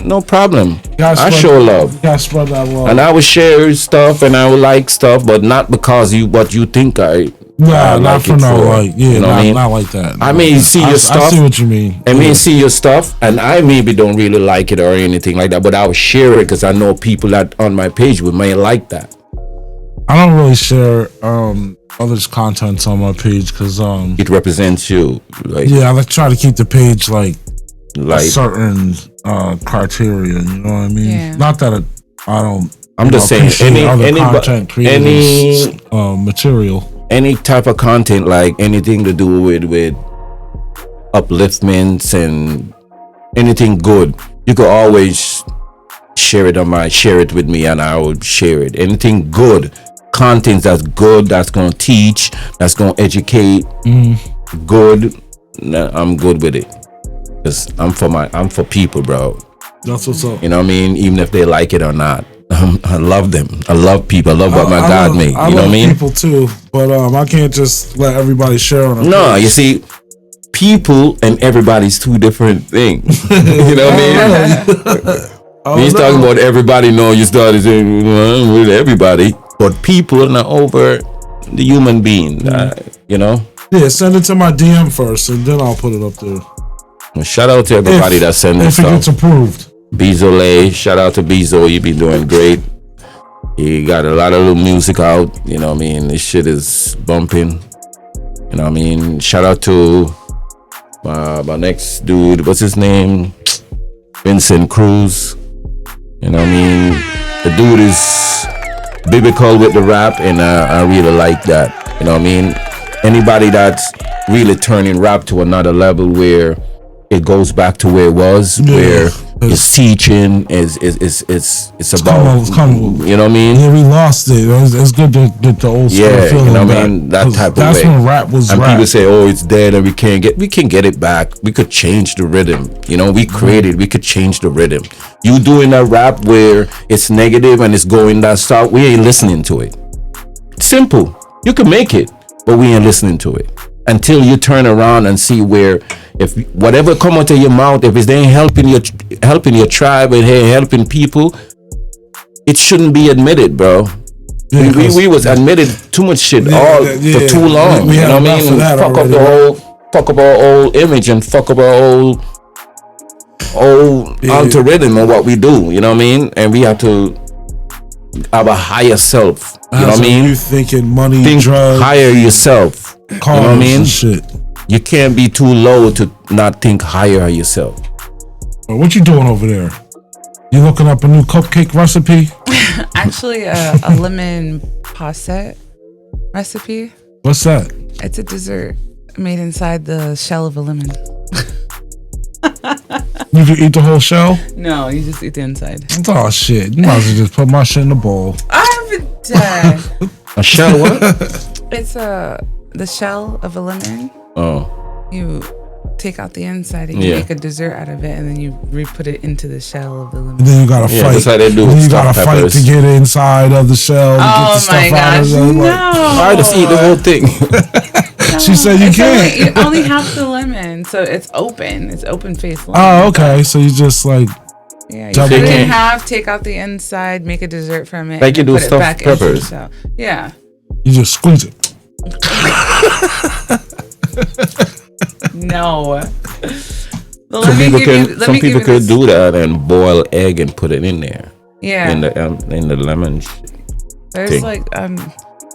No problem. I show love. Gotta spread that love. And I would share stuff and I would like stuff, but not because what you think I Nah, like not for it no for. like. Yeah, You know what I mean? not like that. I may see your I stuff. see what you mean. I may see your stuff and I maybe don't really like it or anything like that, but I would share it because I know people that on my page would may like that. I don't really share others' contents on my page because It represents you. Like yeah, I like try to keep the page like a like certain criteria. You know what I mean? Yeah. Not that I don't. I'm just saying any content creators, material. Any type of content, like anything to do with upliftments and anything good, you could always share it with me, and I will share it. Anything good, content that's good, that's gonna teach, that's gonna educate, good. I'm good with it. Cause I'm for people, bro. That's what's up. You know what I mean? Even if they like it or not. I love them. I love people. I love what my God made. You know what I mean? People too, but I can't just let everybody share on it. No, you see, people and everybody's two different things. You know what I mean? When you're talking about everybody, no, you started saying with everybody, but people are not over the human being. You know? Yeah, send it to my DM first, and then I'll put it up there. Well, shout out to everybody that sent this stuff. If it gets approved. Bizole, shout out to Bizo, you been doing great. You got a lot of little music out, you know what I mean? This shit is bumping. You know what I mean? Shout out to my next dude, what's his name? Vincent Cruz. You know what I mean? The dude is biblical with the rap, and I really like that. You know what I mean? Anybody that's really turning rap to another level where it goes back to where it was, where it's teaching, it's about, you know what I mean? Yeah, we lost it. It's good to get the old school feeling. You know what I mean? That type of way. That's when rap was and rap. People say, oh, it's dead and we can get it back. We could change the rhythm. You know, we created, we could change the rhythm. You doing a rap where it's negative and it's going that south, we ain't listening to it. Simple. You can make it, but we ain't listening to it. Until you turn around and see where, if whatever come out of your mouth, if it ain't helping your tribe and helping people, it shouldn't be admitted, bro. Yeah, we was admitted too much shit for too long. You know what I mean? Fuck up our old image and fuck up our old algorithm of what we do. You know what I mean? And we have to have a higher self. You know what I mean? You thinking money, think drugs, higher yourself. You know what I mean? Shit. You can't be too low to not think higher of yourself. What you doing over there? You looking up a new cupcake recipe? Actually, a lemon posset recipe. What's that? It's a dessert made inside the shell of a lemon. You can eat the whole shell? No, you just eat the inside. Oh shit! You might as well just put my shit in the bowl. I'm dead. A shell? What? It's the shell of a lemon. Oh. You take out the inside and you make a dessert out of it, and then you re-put it into the shell of the lemon. And then you gotta fight. That's how they do. Then you gotta fight to get inside of the shell. To get the stuff out of it. No! I just eat the whole thing. No, she said you can't. You only have the lemon, so it's open. It's open faced lemon. Oh, okay. So you just like you cut it in half, take out the inside, make a dessert from it, like you do put stuffed it back peppers. into the shell. Yeah. You just squeeze it. No. Some people could do that and boil egg and put it in there. Yeah. In the lemon. There's thing. like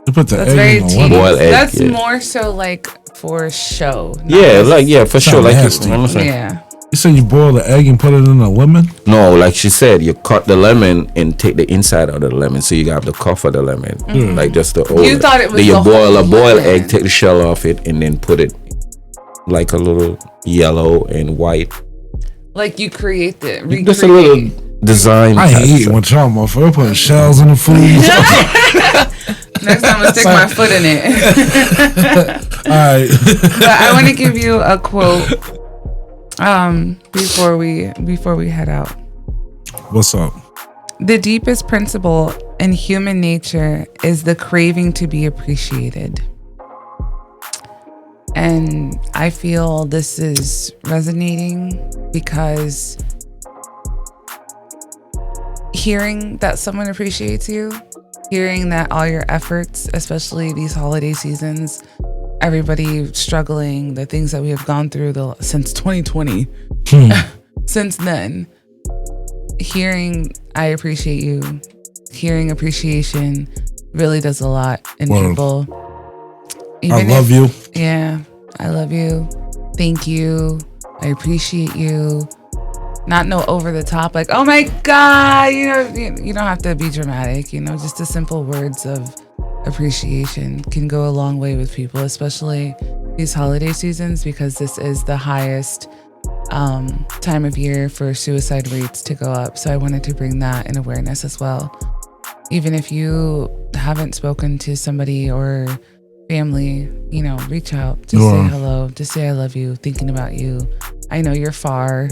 you put the that's egg very in the tedious. Boil egg, That's more so like for show. For sure. Like yeah. You said you boil the egg and put it in a lemon? No, like she said, you cut the lemon and take the inside of the lemon, so you got the cuff of the lemon, like just the old. You thought it was then you boil a boiled lemon. egg, take the shell off it, and then put it like a little yellow and white. Like you create it, recreate. Just a little design. I ain't eating with y'all, motherfucker. Putting shells in the food. Next time I'm gonna stick my foot in it. All right. But I want to give you a quote before we head out. What's up? The deepest principle in human nature is the craving to be appreciated. And I feel this is resonating because hearing that someone appreciates you, hearing that all your efforts, especially these holiday seasons, everybody struggling, the things that we have gone through since 2020, since then, hearing I appreciate you, hearing appreciation really does a lot in people. I love you. Yeah, I love you. Thank you. I appreciate you. Not no over the top, like, oh my God, you don't have to be dramatic, just the simple words of appreciation can go a long way with people, especially these holiday seasons, because this is the highest time of year for suicide rates to go up. So I wanted to bring that in awareness as well. Even if you haven't spoken to somebody or family, reach out, just say hello, just say I love you, thinking about you. I know you're far,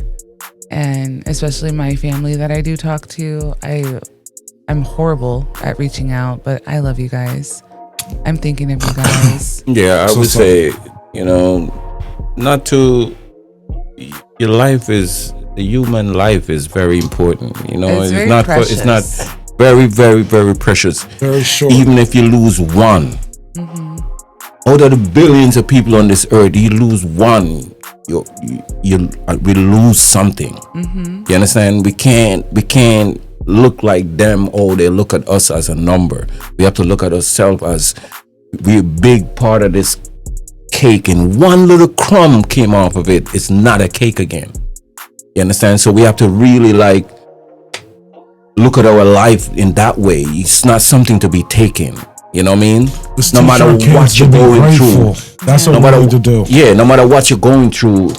and especially my family that I do talk to, I'm horrible at reaching out, but I love you guys. I'm thinking of you guys. Yeah, I would say, not to, your life is, the human life is very important. It's very not precious. it's not very, very, very precious. Very short. Even if you lose one, out of the billions of people on this earth, you lose one, you we lose something. You understand? We can't look like them, or they look at us as a number. We have to look at ourselves as we're a big part of this cake, and one little crumb came off of it. It's not a cake again. You understand? So we have to really look at our life in that way. It's not something to be taken. You know what I mean? No matter what you're going through. That's what we need to do. Yeah, no matter what you're going through,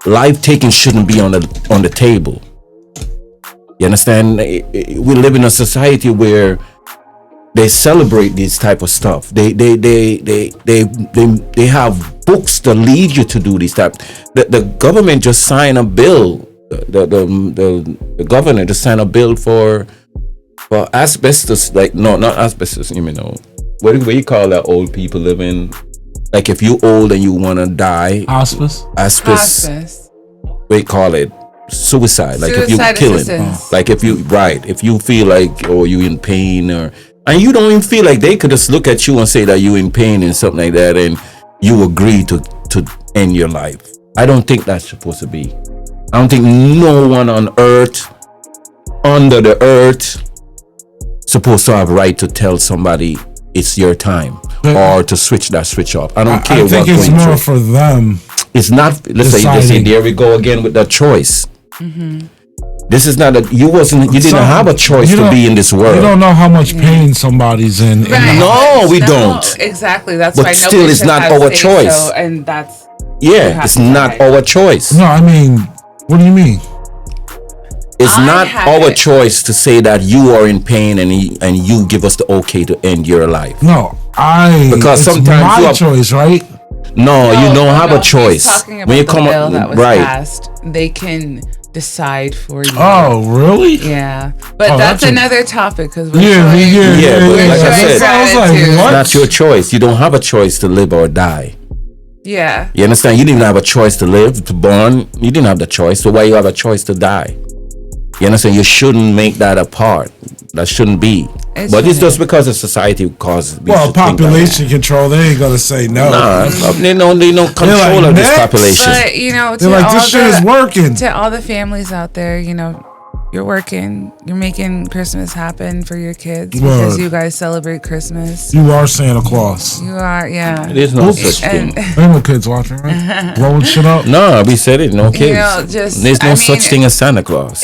life taking shouldn't be on the table. You understand? We live in a society where they celebrate this type of stuff. They have books that lead you to do this type. The government just signed a bill. The governor just signed a bill for asbestos. Like, no, not asbestos. What do you call that? Old people living. Like, if you old and you wanna die. Hospice. They call it suicide. Like, if you killing. Like, if you feel like, or you in pain, and you don't even feel like, they could just look at you and say that you in pain and something like that, and you agree to end your life. I don't think that's supposed to be. I don't think no one on earth, under the earth, supposed to have right to tell somebody it's your time, or to switch off. I don't care. I think it's more for them. It's not. Let's say there we go again with that choice. This is not you didn't have a choice to be in this world. You don't know how much pain somebody's in. Right. No, we don't. Exactly. That's but why. Still, it's not our choice. So, and that's. Yeah, it's not our choice. No, I mean, what do you mean? It's not our choice to say that you are in pain and you give us the okay to end your life. No, because it's sometimes my you have choice, right? No, you don't have a choice. Talking about when you come the bill that was passed, they can decide for you. Oh, really? Yeah, but that's another topic because but like I said, it's not your choice. You don't have a choice to live or die. Yeah. You understand? You didn't have a choice to live, to born. You didn't have the choice. So why you have a choice to die? You understand? You shouldn't make that a part. That shouldn't be. It's just because of society causes. Population control. They ain't gonna say no. Nah, they no control of this population. But they're like, this shit is working. To all the families out there, you're working, you're making Christmas happen for your kids because you guys celebrate Christmas. You are Santa Claus. You are, yeah. There's no such thing. Ain't no kids watching, right? Blowing shit up. No, we said it. No kids. There's no such thing as Santa Claus.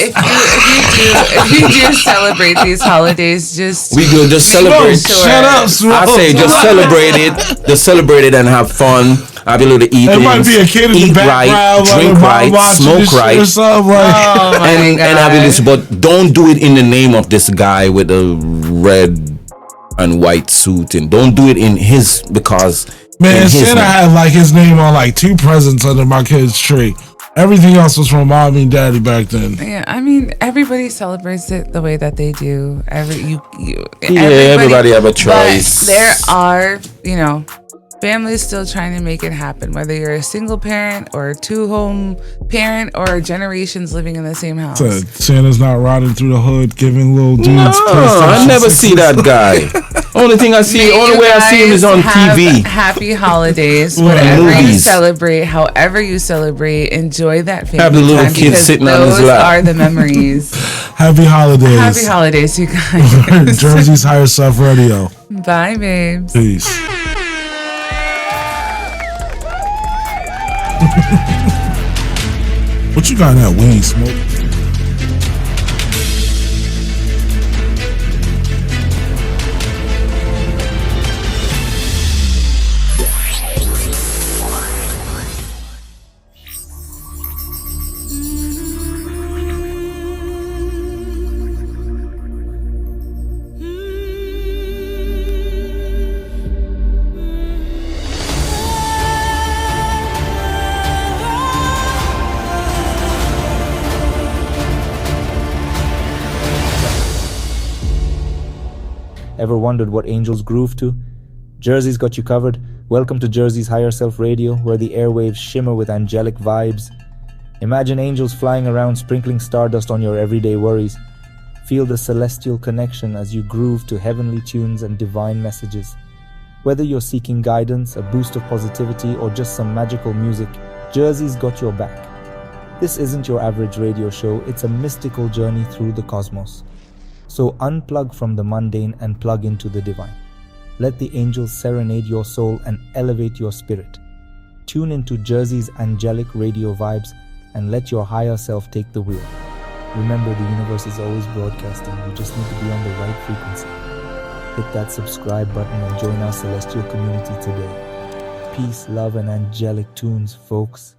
If you do celebrate these holidays, we do just celebrate. Shut up, Swole. I say just celebrate it. Just celebrate it and have fun. I'll be able to eat. There might be a kid in the background, drink right, smoke right, and I'll be listening. But don't do it in the name of this guy with a red and white suit, and don't do it in his because. Man, Santa had his name on 2 presents under my kid's tree. Everything else was from mommy and daddy back then. Yeah, I mean, everybody celebrates it the way that they do. Everybody have a choice. But there are, families still trying to make it happen, whether you're a single parent or a 2-home parent or generations living in the same house. So Santa's not riding through the hood giving little dudes. I never see that guy. Only way I see him is on TV. Happy holidays, whatever you celebrate, however you celebrate, enjoy that family have the little time kids sitting on his lap. Those are the memories. Happy holidays. Happy holidays, you guys. Jersey's Higher Self Radio. Bye, babes. Peace. What you got in that weed smoke? Ever wondered what angels groove to? Jersey's got you covered. Welcome to Jersey's Higher Self Radio, where the airwaves shimmer with angelic vibes. Imagine angels flying around, sprinkling stardust on your everyday worries. Feel the celestial connection as you groove to heavenly tunes and divine messages. Whether you're seeking guidance, a boost of positivity, or just some magical music, Jersey's got your back. This isn't your average radio show, it's a mystical journey through the cosmos. So unplug from the mundane and plug into the divine. Let the angels serenade your soul and elevate your spirit. Tune into Jersey's angelic radio vibes and let your higher self take the wheel. Remember, the universe is always broadcasting. You just need to be on the right frequency. Hit that subscribe button and join our celestial community today. Peace, love, and angelic tunes, folks.